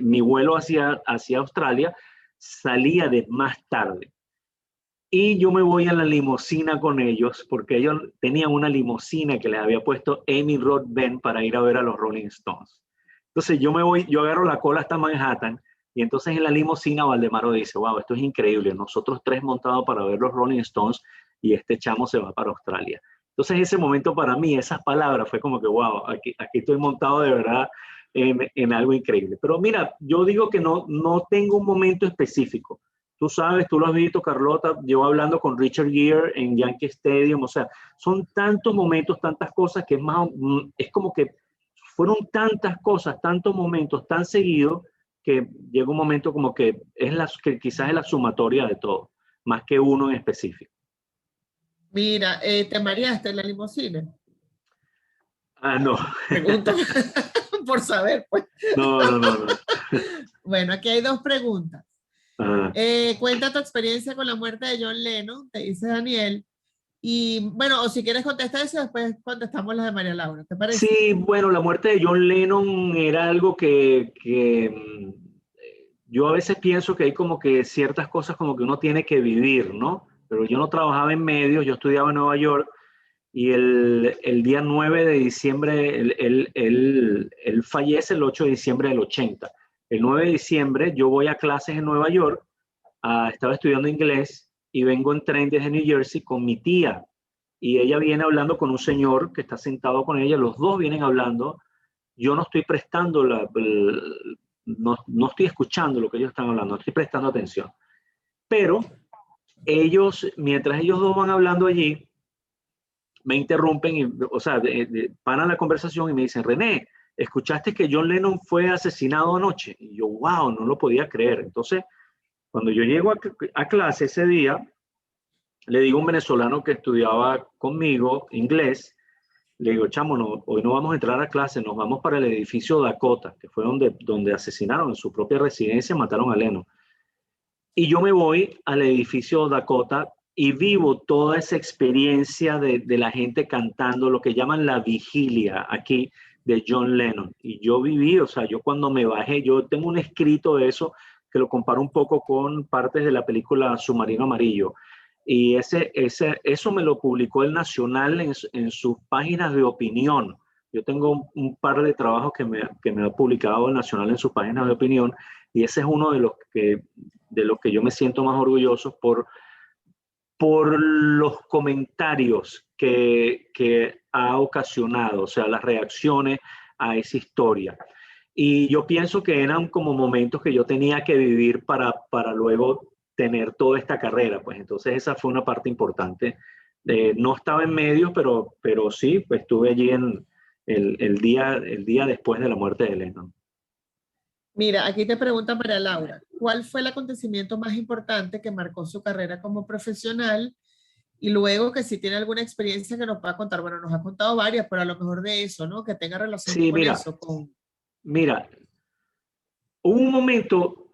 mi vuelo hacia Australia, salía de más tarde. Y yo me voy a la limusina con ellos, porque ellos tenían una limusina que les había puesto Amy Rodben para ir a ver a los Rolling Stones. Entonces yo agarro la cola hasta Manhattan y entonces en la limusina Valdemaro dice, wow, esto es increíble, nosotros tres montados para ver los Rolling Stones y este chamo se va para Australia. Entonces ese momento para mí, esas palabras fue como que, wow, aquí estoy montado de verdad en algo increíble. Pero mira, yo digo que no tengo un momento específico. Tú sabes, tú lo has visto, Carlota, yo hablando con Richard Gere en Yankee Stadium, o sea, son tantos momentos, tantas cosas que es como que fueron tantas cosas, tantos momentos tan seguidos que llega un momento como que que quizás es la sumatoria de todo, más que uno en específico. Mira, ¿te mareaste en la limusina? Ah, no. Pregunta por saber, pues. No. Bueno, aquí hay dos preguntas. Ah. Cuenta tu experiencia con la muerte de John Lennon, te dice Daniel. Y bueno, o si quieres contestar eso, después contestamos las de María Laura, ¿te parece? Sí, bueno, la muerte de John Lennon era algo que yo a veces pienso que hay como que ciertas cosas como que uno tiene que vivir, ¿no? Pero yo no trabajaba en medios, yo estudiaba en Nueva York y el día 9 de diciembre, él fallece el 8 de diciembre del 80. El 9 de diciembre yo voy a clases en Nueva York, estaba estudiando inglés y vengo en tren desde New Jersey con mi tía y ella viene hablando con un señor que está sentado con ella, los dos vienen hablando, yo no estoy prestando no estoy escuchando lo que ellos están hablando, no estoy prestando atención. Pero mientras ellos dos van hablando allí, me interrumpen, o sea, paran la conversación y me dicen, René, ¿escuchaste que John Lennon fue asesinado anoche? Y yo, wow, no lo podía creer. Entonces, cuando yo llego a clase ese día, le digo a un venezolano que estudiaba conmigo inglés, le digo, chamo, no, hoy no vamos a entrar a clase, nos vamos para el edificio Dakota, que fue donde asesinaron en su propia residencia, mataron a Lennon. Y yo me voy al edificio Dakota y vivo toda esa experiencia de la gente cantando, lo que llaman la vigilia aquí de John Lennon. Y yo viví, o sea, yo cuando me bajé, yo tengo un escrito de eso que lo comparo un poco con partes de la película Submarino Amarillo. Y eso me lo publicó el Nacional en sus páginas de opinión. Yo tengo un par de trabajos que me ha publicado el Nacional en sus páginas de opinión, y ese es uno de los que yo me siento más orgulloso por los comentarios que ha ocasionado, o sea, las reacciones a esa historia. Y yo pienso que eran como momentos que yo tenía que vivir para luego tener toda esta carrera. Pues entonces esa fue una parte importante. No estaba en medio, pero sí, pues estuve allí el día después de la muerte de Lennon. Mira, aquí te pregunta María Laura, ¿cuál fue el acontecimiento más importante que marcó su carrera como profesional? Y luego que si tiene alguna experiencia que nos pueda contar. Bueno, nos ha contado varias, pero a lo mejor de eso, ¿no? Que tenga relación Sí, con eso. Mira, hubo un momento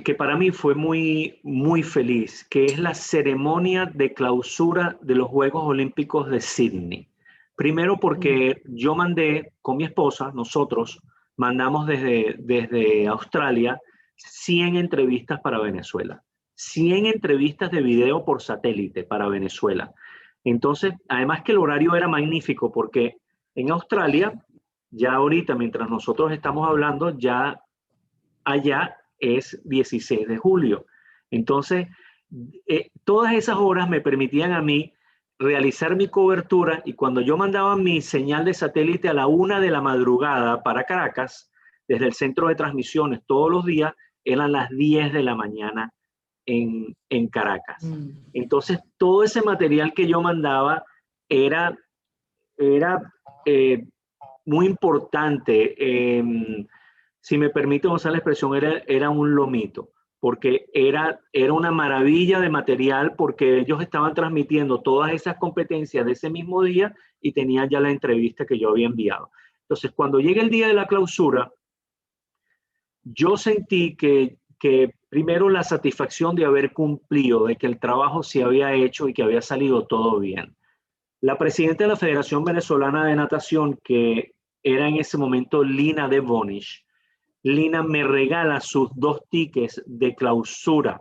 que para mí fue muy, muy feliz, que es la ceremonia de clausura de los Juegos Olímpicos de Sydney. Primero porque yo mandé con mi esposa, nosotros mandamos desde Australia 100 entrevistas para Venezuela. 100 entrevistas de video por satélite para Venezuela. Entonces, además que el horario era magnífico porque en Australia, ya ahorita, mientras nosotros estamos hablando, ya allá es 16 de julio. Entonces, todas esas horas me permitían a mí realizar mi cobertura, y cuando yo mandaba mi señal de satélite a la 1 de la madrugada para Caracas, desde el centro de transmisiones todos los días, eran las 10 de la mañana en Caracas. Entonces, todo ese material que yo mandaba era muy importante. Si me permite usar la expresión, era un lomito, porque era una maravilla de material, porque ellos estaban transmitiendo todas esas competencias de ese mismo día y tenían ya la entrevista que yo había enviado. Entonces, cuando llega el día de la clausura, yo sentí que primero la satisfacción de haber cumplido, de que el trabajo se había hecho y que había salido todo bien. La presidenta de la Federación Venezolana de Natación, que era en ese momento Lina de Bonish, Lina me regala sus 2 tickets de clausura.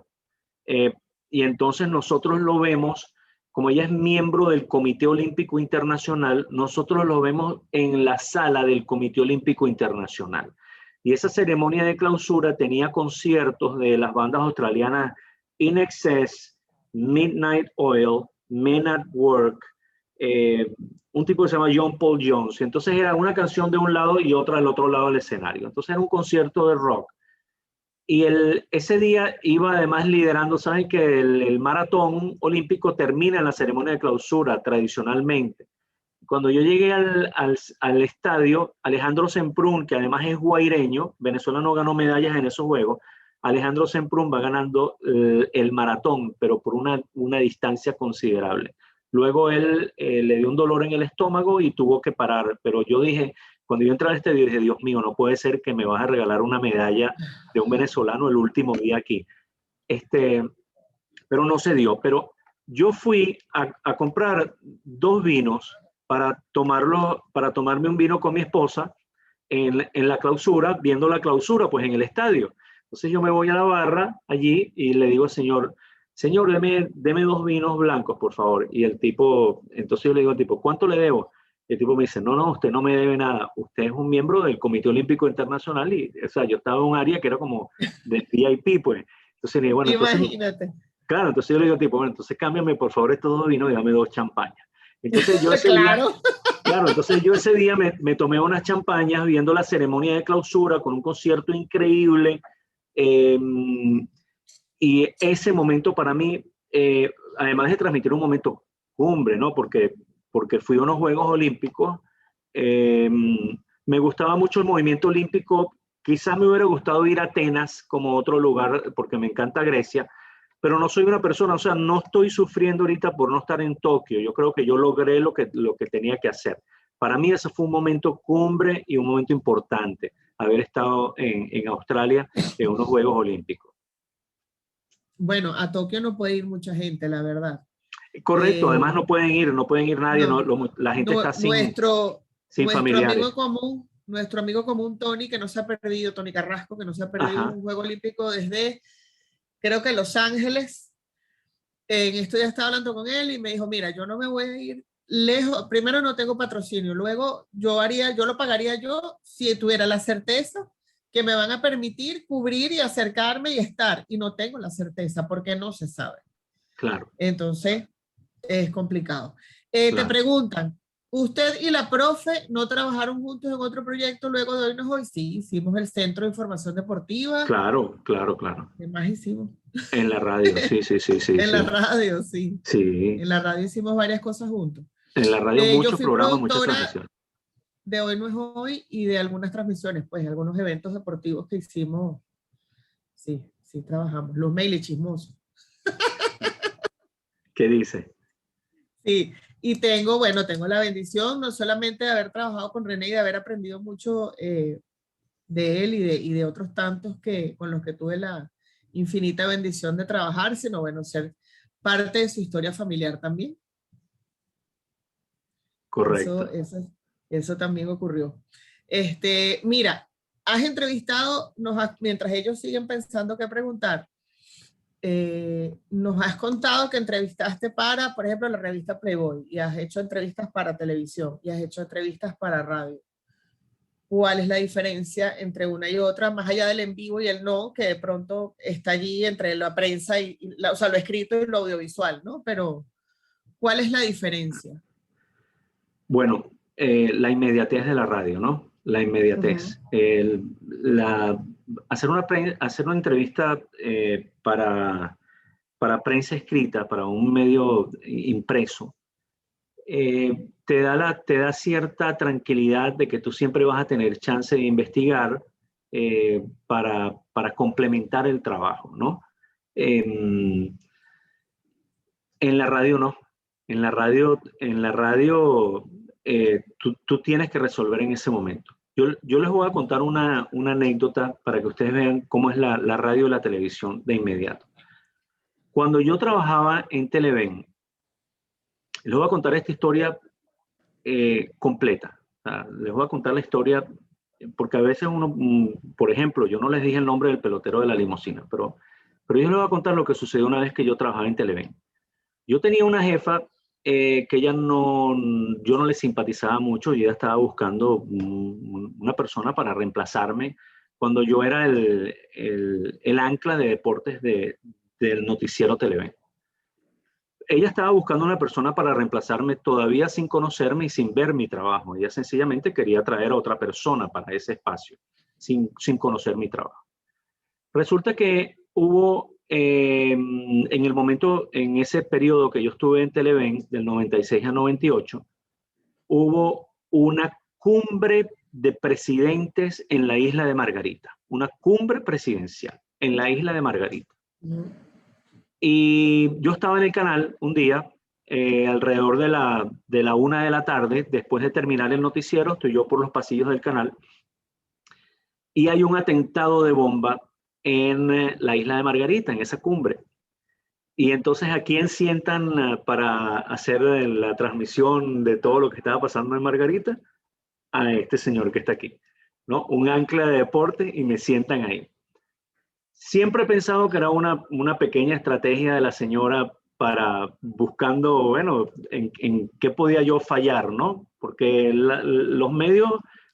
Y entonces nosotros lo vemos, como ella es miembro del Comité Olímpico Internacional, nosotros lo vemos en la sala del Comité Olímpico Internacional. Y esa ceremonia de clausura tenía conciertos de las bandas australianas In Excess, Midnight Oil, Men at Work, un tipo que se llama John Paul Jones. Entonces era una canción de un lado y otra del otro lado del escenario. Entonces era un concierto de rock. Y ese día iba además liderando, saben que el maratón olímpico termina en la ceremonia de clausura tradicionalmente. Cuando yo llegué al estadio, Alejandro Semprún, que además es guaireño, Venezuela no ganó medallas en esos juegos, Alejandro Semprún va ganando el maratón, pero por una distancia considerable. Luego él le dio un dolor en el estómago y tuvo que parar, pero yo dije, cuando yo entré al estadio, dije, Dios mío, no puede ser que me vas a regalar una medalla de un venezolano el último día aquí. Pero no se dio. Pero yo fui a comprar 2 vinos para tomarme un vino con mi esposa en la clausura, viendo la clausura pues en el estadio. Entonces yo me voy a la barra allí y le digo al señor, deme 2 vinos blancos, por favor. Y el tipo, entonces yo le digo al tipo, ¿cuánto le debo? Y el tipo me dice, no, usted no me debe nada. Usted es un miembro del Comité Olímpico Internacional. Y, o sea, yo estaba en un área que era como de VIP, pues. Entonces le digo, bueno, Imagínate. Claro, entonces yo le digo al tipo, bueno, entonces cámbiame por favor estos 2 vinos y dame 2 champañas. Entonces yo ese día me tomé unas champañas viendo la ceremonia de clausura con un concierto increíble. Y ese momento para mí, además de transmitir un momento cumbre, ¿no? Porque fui a unos Juegos Olímpicos, me gustaba mucho el movimiento olímpico. Quizás me hubiera gustado ir a Atenas como otro lugar, porque me encanta Grecia, pero no soy una persona, o sea, no estoy sufriendo ahorita por no estar en Tokio. Yo creo que yo logré lo que tenía que hacer. Para mí ese fue un momento cumbre y un momento importante, haber estado en Australia en unos Juegos Olímpicos. Bueno, a Tokio no puede ir mucha gente, la verdad. Correcto, además no pueden ir nadie, No, la gente está sin familiares. Nuestro amigo común Tony, que no se ha perdido, Tony Carrasco, que no se ha perdido Ajá. un Juego Olímpico desde, creo que Los Ángeles. En esto ya estaba hablando con él y me dijo, mira, yo no me voy a ir lejos, primero no tengo patrocinio, luego yo lo pagaría yo si tuviera la certeza que me van a permitir cubrir y acercarme y estar, y no tengo la certeza porque no se sabe. Claro. Entonces, es complicado. Claro. Te preguntan, ¿usted y la profe no trabajaron juntos en otro proyecto luego de Hoy No Hoy? Sí, hicimos el Centro de Información Deportiva. Claro. ¿Qué más hicimos? En la radio, sí. En la radio, sí. Sí. En la radio hicimos varias cosas juntos. En la radio Yo muchos fui programas, muchas productora transmisiones. de Hoy No Es Hoy y de algunas transmisiones, pues algunos eventos deportivos que hicimos. Sí, trabajamos. Los mail y chismosos. ¿Qué dice? Sí, y tengo la bendición no solamente de haber trabajado con René y de haber aprendido mucho de él y de otros tantos con los que tuve la infinita bendición de trabajar, sino ser parte de su historia familiar también. Correcto. Eso también ocurrió. Mira, has entrevistado, mientras ellos siguen pensando qué preguntar, nos has contado que entrevistaste para, por ejemplo, la revista Playboy, y has hecho entrevistas para televisión, y has hecho entrevistas para radio. ¿Cuál es la diferencia entre una y otra, más allá del en vivo y el no, que de pronto está allí entre la prensa o sea, lo escrito y lo audiovisual, ¿no? Pero, ¿cuál es la diferencia? Bueno, la inmediatez de la radio, ¿no? La inmediatez. Hacer una entrevista para prensa escrita, para un medio impreso, te da cierta tranquilidad de que tú siempre vas a tener chance de investigar para complementar el trabajo, ¿no? En la radio no. En la radio tú tienes que resolver en ese momento. Yo les voy a contar una anécdota para que ustedes vean cómo es la radio y la televisión de inmediato. Cuando yo trabajaba en Televen, les voy a contar esta historia completa. O sea, les voy a contar la historia porque a veces uno, por ejemplo, yo no les dije el nombre del pelotero de la limusina, pero yo les voy a contar lo que sucedió una vez que yo trabajaba en Televen. Yo tenía una jefa que yo no le simpatizaba mucho y ella estaba buscando una persona para reemplazarme cuando yo era el ancla de deportes del noticiero Televen. Ella estaba buscando una persona para reemplazarme todavía sin conocerme y sin ver mi trabajo. Ella sencillamente quería traer a otra persona para ese espacio, sin conocer mi trabajo. Resulta que hubo, en ese periodo que yo estuve en Televen, del 96 a 98, hubo una cumbre de presidentes en la isla de Margarita, una cumbre presidencial en la isla de Margarita. Y yo estaba en el canal un día, alrededor de la 1 de la tarde, después de terminar el noticiero, estoy yo por los pasillos del canal, y hay un atentado de bomba en la isla de Margarita, en esa cumbre. Y entonces, ¿a quién sientan para hacer la transmisión de todo lo que estaba pasando en Margarita? A este señor que está aquí, ¿no? Un ancla de deporte, y me sientan ahí. Siempre he pensado que era una pequeña estrategia de la señora para buscando, bueno, en qué podía yo fallar, ¿no? Porque los medios,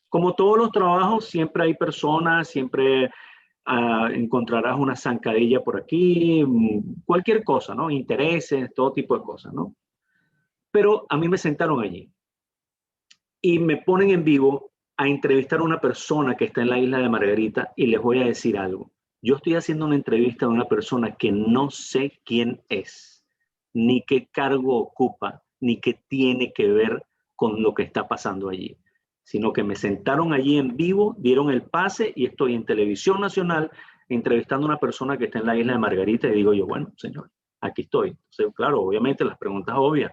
como todos los trabajos, siempre hay personas, siempre encontrarás una zancadilla por aquí, cualquier cosa, ¿no? Intereses, todo tipo de cosas, ¿no? Pero a mí me sentaron allí y me ponen en vivo a entrevistar a una persona que está en la isla de Margarita, y les voy a decir algo. Yo estoy haciendo una entrevista a una persona que no sé quién es, ni qué cargo ocupa, ni qué tiene que ver con lo que está pasando allí, sino que me sentaron allí en vivo, dieron el pase y estoy en Televisión Nacional, entrevistando a una persona que está en la isla de Margarita y digo yo, bueno, señor, aquí estoy. Entonces, claro, obviamente las preguntas obvias,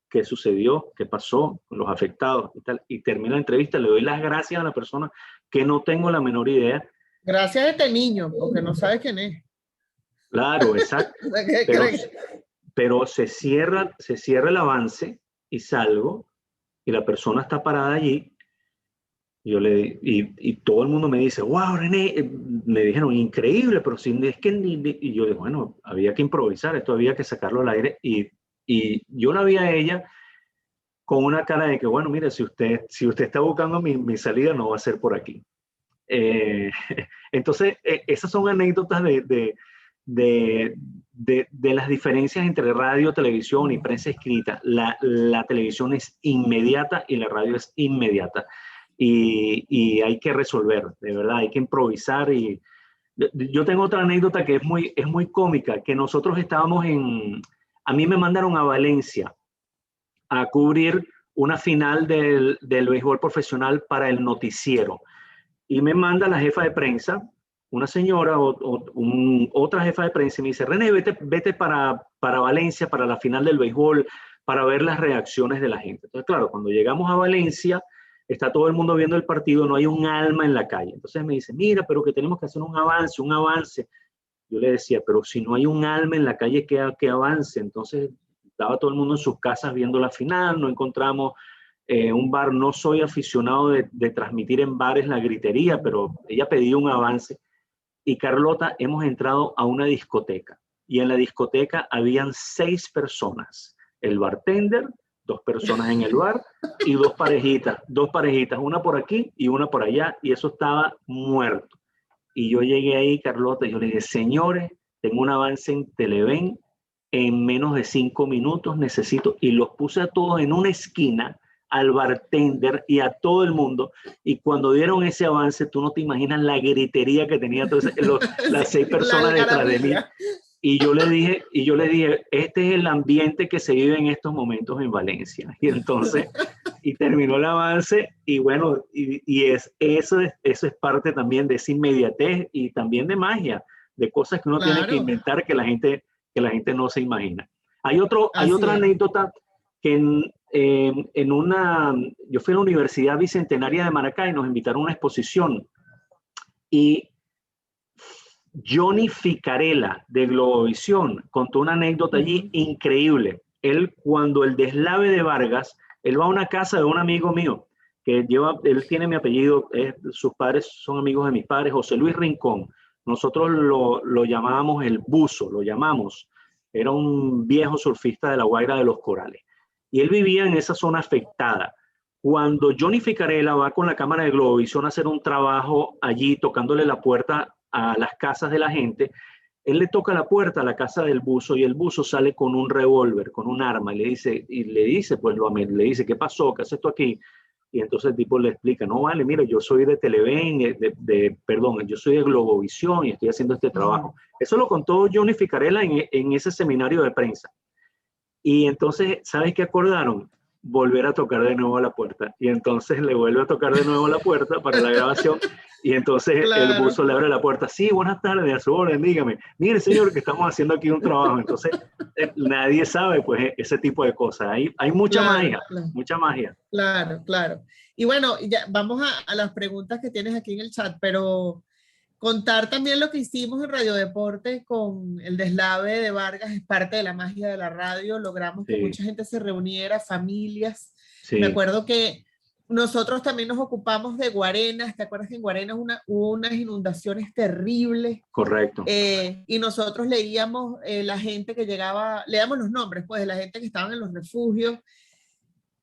¿qué sucedió? ¿Qué pasó con los afectados? Y tal. Y termino la entrevista, le doy las gracias a la persona que no tengo la menor idea. Gracias a este niño, porque no sabes quién es. Claro, exacto. Pero se cierra el avance y salgo y la persona está parada allí. Y todo el mundo me dice, wow, René, me dijeron, increíble, pero sin, es que y yo digo, bueno, había que improvisar, esto había que sacarlo al aire. Y yo la vi a ella con una cara de que, bueno, mire, si usted está buscando mi salida, no va a ser por aquí. Eh, entonces, esas son anécdotas de las diferencias entre radio, televisión y prensa escrita. La televisión es inmediata y la radio es inmediata. Y hay que resolver, de verdad, hay que improvisar. Y yo tengo otra anécdota que es muy cómica, que nosotros estábamos a mí me mandaron a Valencia a cubrir una final del béisbol profesional para el noticiero. Y me manda la jefa de prensa, una señora otra jefa de prensa, y me dice, René, vete para Valencia, para la final del béisbol, para ver las reacciones de la gente. Entonces, claro, cuando llegamos a Valencia, está todo el mundo viendo el partido, no hay un alma en la calle. Entonces me dice, mira, pero que tenemos que hacer un avance. Yo le decía, pero si no hay un alma en la calle, ¿qué avance? Entonces estaba todo el mundo en sus casas viendo la final, no encontramos un bar. No soy aficionado de transmitir en bares la gritería, pero ella pedía un avance. Y Carlota, hemos entrado a una discoteca y en la discoteca habían 6 personas. El bartender, 2 personas en el bar y dos parejitas, una por aquí y una por allá, y eso estaba muerto. Y yo llegué ahí, Carlota, y yo le dije, señores, tengo un avance en Televen en menos de 5 minutos, necesito, y los puse a todos en una esquina, al bartender y a todo el mundo, y cuando dieron ese avance, tú no te imaginas la gritería que tenía las 6 personas detrás de mí. Y yo le dije, este es el ambiente que se vive en estos momentos en Valencia. Y entonces, y terminó el avance, y bueno, eso es parte también de esa inmediatez y también de magia, de cosas que uno tiene que inventar que la gente no se imagina. Hay otra anécdota que yo fui a la Universidad Bicentenaria de Maracay y nos invitaron a una exposición, y Johnny Ficarella de Globovisión contó una anécdota allí increíble. Él, cuando el deslave de Vargas, él va a una casa de un amigo mío, él tiene mi apellido, sus padres son amigos de mis padres, José Luis Rincón. Nosotros lo llamábamos el buzo, era un viejo surfista de la Guaira de los Corales. Y él vivía en esa zona afectada. Cuando Johnny Ficarella va con la cámara de Globovisión a hacer un trabajo allí, tocándole la puerta a las casas de la gente, él le toca la puerta a la casa del buzo y el buzo sale con un revólver, con un arma, y le dice, le dice, ¿qué pasó? ¿Qué haces tú aquí? Y entonces el tipo le explica, no vale, mira, yo soy de Televen, yo soy de Globovisión y estoy haciendo este trabajo. Eso lo contó Johnny Ficarella en ese seminario de prensa. Y entonces, ¿sabes qué acordaron? Volver a tocar de nuevo a la puerta. Y entonces le vuelve a tocar de nuevo a la puerta para la grabación. Y entonces el buzo le abre la puerta. Sí, buenas tardes, a su orden, dígame. Mire, señor, que estamos haciendo aquí un trabajo. Entonces, nadie sabe, pues, ese tipo de cosas. Hay mucha magia, mucha magia. Claro. Y bueno, ya vamos a las preguntas que tienes aquí en el chat, pero contar también lo que hicimos en Radio Deporte con el deslave de Vargas es parte de la magia de la radio. Logramos que mucha gente se reuniera, familias. Me acuerdo que nosotros también nos ocupamos de Guarenas. ¿Te acuerdas que en Guarenas hubo unas inundaciones terribles? Correcto. Y nosotros leíamos la gente que llegaba, leíamos los nombres pues, de la gente que estaban en los refugios.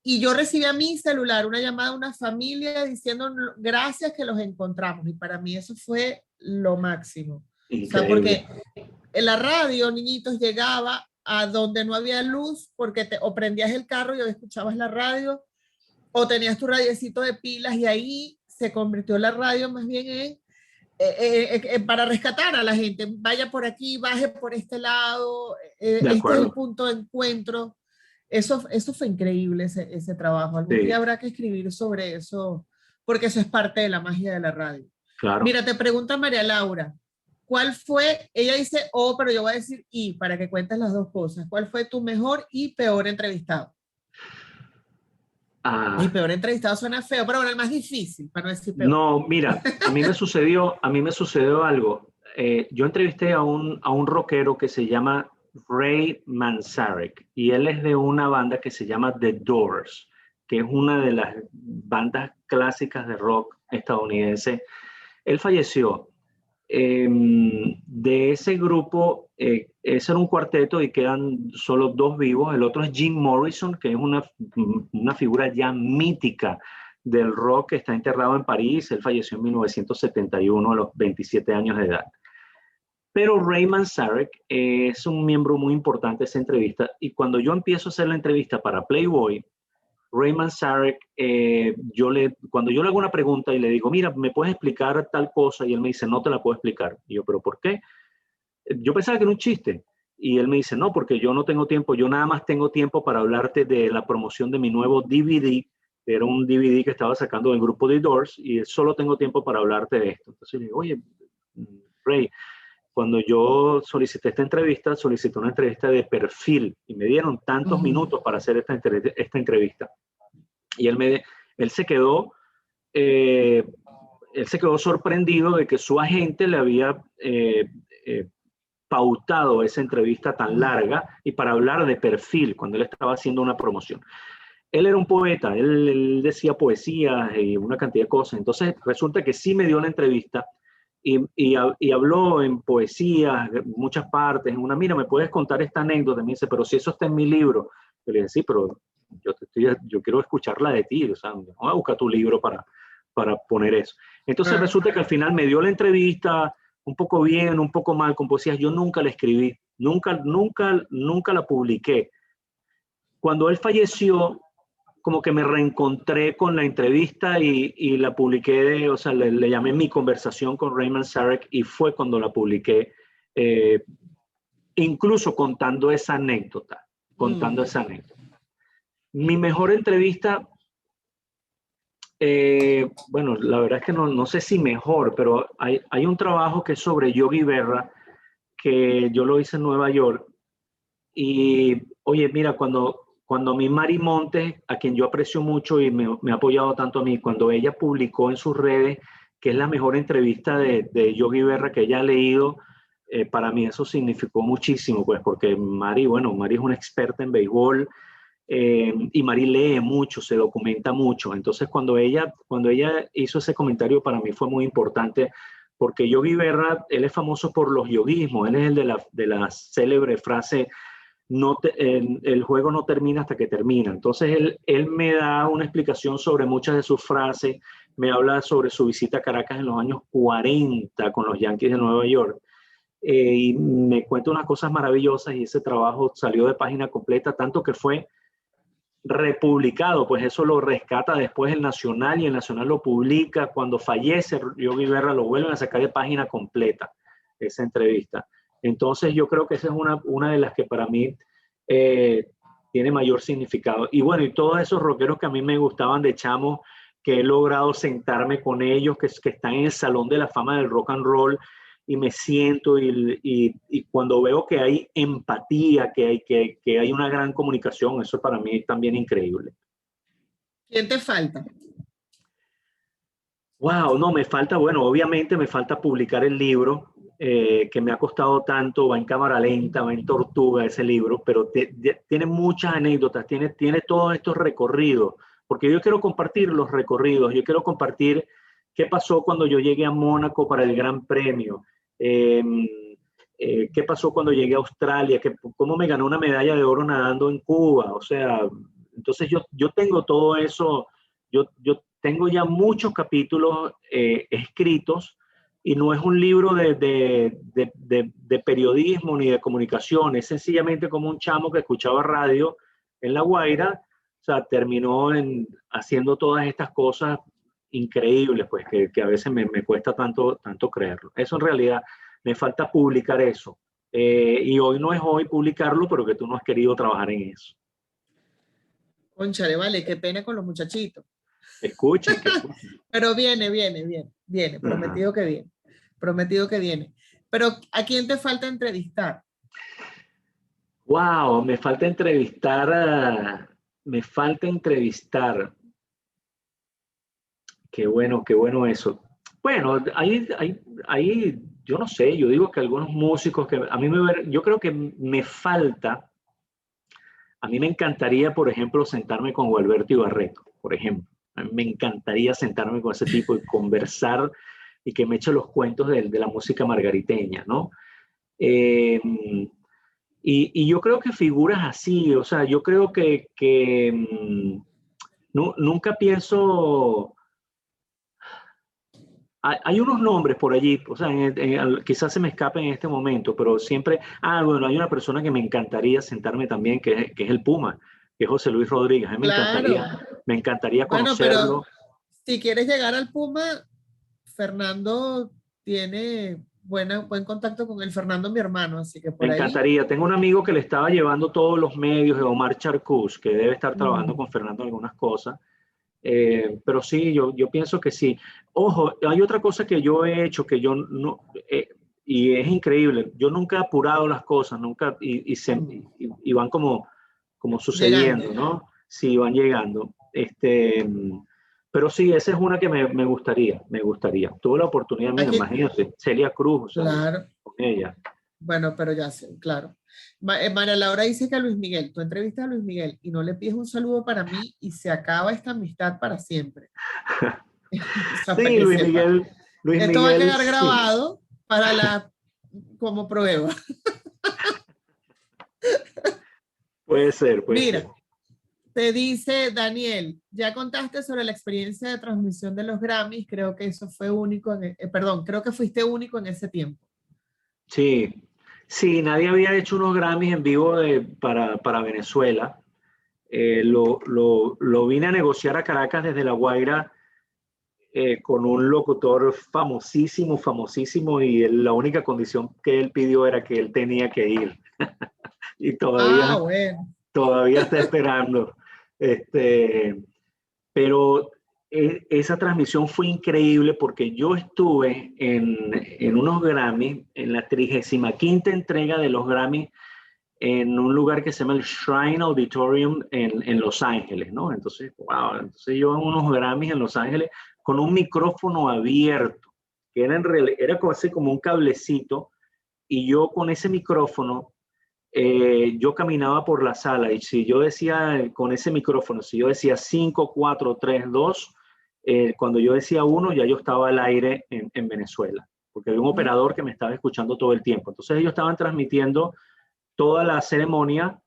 Y yo recibí a mi celular una llamada de una familia diciendo gracias que los encontramos. Y para mí eso fue lo máximo. O sea, porque en la radio, niñitos, llegaba a donde no había luz porque o prendías el carro y escuchabas la radio o tenías tu radiecito de pilas y ahí se convirtió la radio más bien en para rescatar a la gente. Vaya por aquí, baje por este lado, este es el punto de encuentro. Eso fue increíble, ese trabajo. Algún día habrá que escribir sobre eso, porque eso es parte de la magia de la radio. Claro. Mira, te pregunta María Laura, ¿cuál fue? Ella dice O, pero yo voy a decir I para que cuentes las dos cosas. ¿Cuál fue tu mejor y peor entrevistado? Y peor entrevistado suena feo, pero bueno, el más difícil, para no decir peor. No, mira, a mí me sucedió algo. Yo entrevisté a un rockero que se llama Ray Manzarek y él es de una banda que se llama The Doors, que es una de las bandas clásicas de rock estadounidense. Él falleció. De ese grupo, ese era un cuarteto y quedan solo dos vivos. El otro es Jim Morrison, que es una figura ya mítica del rock, que está enterrado en París. Él falleció en 1971 a los 27 años de edad. Pero Ray Manzarek es un miembro muy importante de esa entrevista, y cuando yo empiezo a hacer la entrevista para Playboy, Ray Manzarek, cuando yo le hago una pregunta y le digo, mira, ¿me puedes explicar tal cosa? Y él me dice, no te la puedo explicar. Y yo, ¿pero por qué? Yo pensaba que era un chiste. Y él me dice, no, porque yo no tengo tiempo, yo nada más tengo tiempo para hablarte de la promoción de mi nuevo DVD. Era un DVD que estaba sacando del grupo The Doors, y solo tengo tiempo para hablarte de esto. Entonces le digo, oye, Ray, cuando yo solicité esta entrevista, solicité una entrevista de perfil y me dieron tantos minutos para hacer esta entrevista. Y él se quedó sorprendido de que su agente le había pautado esa entrevista tan larga y para hablar de perfil cuando él estaba haciendo una promoción. Él era un poeta, él decía poesías y una cantidad de cosas. Entonces resulta que sí me dio la entrevista y habló en poesías, en muchas partes. En una, mira, ¿me puedes contar esta anécdota? Me dice, pero si eso está en mi libro. Yo le dije, sí, pero yo quiero escucharla de ti, o sea, no voy a buscar tu libro para poner eso. Entonces resulta que al final me dio la entrevista un poco bien, un poco mal, con poesías. Yo nunca la escribí, nunca la publiqué. Cuando él falleció, como que me reencontré con la entrevista y la publiqué, o sea, le llamé Mi conversación con Ray Manzarek, y fue cuando la publiqué, incluso contando esa anécdota. Mi mejor entrevista, bueno, la verdad es que no sé si mejor, pero hay un trabajo que es sobre Yogi Berra, que yo lo hice en Nueva York. Y, oye, mira, cuando mi Mari Montes, a quien yo aprecio mucho y me ha apoyado tanto a mí, cuando ella publicó en sus redes que es la mejor entrevista de Yogi Berra que ella ha leído, para mí eso significó muchísimo, pues, porque Mari es una experta en béisbol, y Mari lee mucho, se documenta mucho. Entonces, cuando ella hizo ese comentario, para mí fue muy importante, porque Yogi Berra, él es famoso por los yoguismos, él es el de la célebre frase, el juego no termina hasta que termina. Entonces él me da una explicación sobre muchas de sus frases, me habla sobre su visita a Caracas en los años 40 con los Yankees de Nueva York, y me cuenta unas cosas maravillosas, y ese trabajo salió de página completa, tanto que fue republicado, pues eso lo rescata después el Nacional, y el Nacional lo publica. Cuando fallece Yogi Berra, lo vuelven a sacar de página completa, esa entrevista. Entonces yo creo que esa es una de las que para mí tiene mayor significado. Y bueno, y todos esos rockeros que a mí me gustaban de chamo, que he logrado sentarme con ellos, que están en el Salón de la Fama del Rock and Roll, y me siento y cuando veo que hay empatía, que hay una gran comunicación, eso para mí es también increíble. ¿Quién te falta? Wow, no, me falta, bueno, obviamente me falta publicar el libro, que me ha costado tanto. Va en cámara lenta, va en tortuga ese libro, pero tiene muchas anécdotas, tiene todos estos recorridos, porque yo quiero compartir los recorridos, yo quiero compartir qué pasó cuando yo llegué a Mónaco para el Gran Premio, qué pasó cuando llegué a Australia, cómo me gané una medalla de oro nadando en Cuba. O sea, entonces yo tengo todo eso, yo tengo ya muchos capítulos escritos, y no es un libro de periodismo ni de comunicación, es sencillamente como un chamo que escuchaba radio en La Guaira, o sea, terminó haciendo todas estas cosas increíbles, pues, que a veces me cuesta tanto creerlo. Eso en realidad, me falta publicar eso. Y hoy no es hoy publicarlo, pero que tú no has querido trabajar en eso. Cónchale, vale, qué pena con los muchachitos. Que escuchen. Pero viene, prometido que viene, prometido que viene. Pero ¿a quién te falta entrevistar? Wow, me falta entrevistar me falta entrevistar. Qué bueno eso. Bueno, ahí, yo no sé, yo digo que algunos músicos que a mí yo creo que me falta, a mí me encantaría, por ejemplo, sentarme con Gualberto Ibarreto, por ejemplo. A mí me encantaría sentarme con ese tipo y conversar y que me eche los cuentos de la música margariteña, ¿no? Eh, y yo creo que figuras así, o sea, yo creo que nunca pienso. Hay unos nombres por allí, o sea, quizás se me escapen en este momento, pero siempre, bueno, hay una persona que me encantaría sentarme también, que es el Puma, que es José Luis Rodríguez. A mí Claro. me encantaría Bueno, pero conocerlo. si quieres llegar al Puma, Fernando tiene buen contacto con el Fernando, mi hermano, así que Me por ahí. encantaría. Tengo un amigo que le estaba llevando todos los medios, de Omar Charcús, que debe estar trabajando Mm, con Fernando en algunas cosas. Pero sí, yo pienso que sí. Ojo, hay otra cosa que yo he hecho que yo no, y es increíble, yo nunca he apurado las cosas, nunca, y van como llegando. sucediendo, ¿no? Sí, van llegando. Pero sí, esa es una que me gustaría, me gustaría. Tuve la oportunidad, mira, Aquí, imagínate, Celia Cruz, o sea, claro. con ella. Bueno, pero ya sé, claro. María Laura dice que a Luis Miguel, tú entrevistas a Luis Miguel y no le pides un saludo para mí y se acaba esta amistad para siempre. O sea, para Sí, que sepa. Luis Esto va a Miguel, quedar sí, grabado para como prueba. puede ser. Mira, te dice Daniel, ya contaste sobre la experiencia de transmisión de los Grammys, creo que eso fue único, perdón, creo que fuiste único en ese tiempo. Sí, sí, nadie había hecho unos Grammys en vivo para Venezuela. Lo vine a negociar a Caracas desde La Guaira con un locutor famosísimo, famosísimo, y la única condición que él pidió era que él tenía que ir. Y Ah, bueno. todavía está esperando. Este, pero esa transmisión fue increíble porque yo estuve en unos Grammys, en la 35ª entrega de los Grammys, en un lugar que se llama el Shrine Auditorium en Los Ángeles, ¿no? Entonces, wow, entonces yo en unos Grammys en Los Ángeles con un micrófono abierto, que era así como un cablecito, y yo con ese micrófono, yo caminaba por la sala y si yo decía con ese micrófono, si yo decía 5, 4, 3, 2, cuando yo decía 1, ya yo estaba al aire en Venezuela, porque había un operador que me estaba escuchando todo el tiempo. Entonces ellos estaban transmitiendo toda la ceremonia,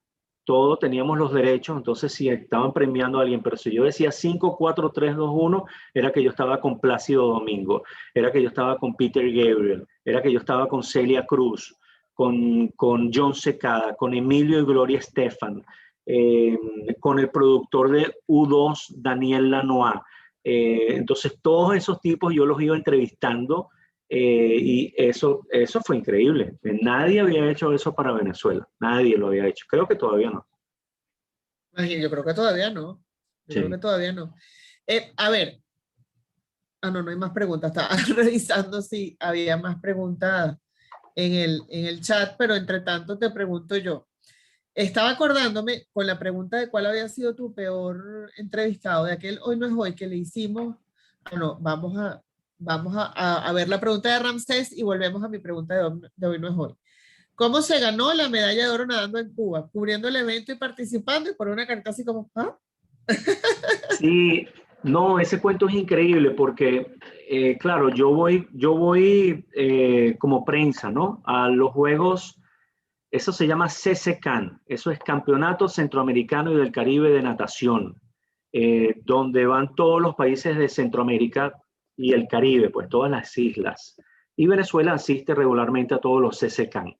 todos teníamos los derechos, entonces si estaban premiando a alguien, pero si yo decía 5, 4, 3, 2, 1, era que yo estaba con Plácido Domingo, era que yo estaba con Peter Gabriel, era que yo estaba con Celia Cruz, con John Secada, con Emilio y Gloria Estefan, con el productor de U2, Daniel Lanois. Entonces todos esos tipos yo los iba entrevistando y eso fue increíble. Nadie había hecho eso para Venezuela. Nadie lo había hecho. Creo que todavía no. Yo creo que todavía no. Yo creo que Sí. todavía no. A ver, no hay más preguntas. Estaba revisando si había más preguntas en el chat, pero entre tanto te pregunto yo. Estaba acordándome con la pregunta de cuál había sido tu peor entrevistado, de aquel Hoy No Es Hoy que le hicimos. No, vamos a ver la pregunta de Ramsés y volvemos a mi pregunta de Hoy No Es Hoy. ¿Cómo se ganó la medalla de oro nadando en Cuba? Cubriendo el evento y participando y por una carta así como, ¿ah? Sí, no, ese cuento es increíble porque, claro, yo voy como prensa, ¿no? A los juegos, eso se llama CCCAN, eso es Campeonato Centroamericano y del Caribe de Natación, donde van todos los países de Centroamérica y el Caribe, pues todas las islas. Y Venezuela asiste regularmente a todos los CCCAN.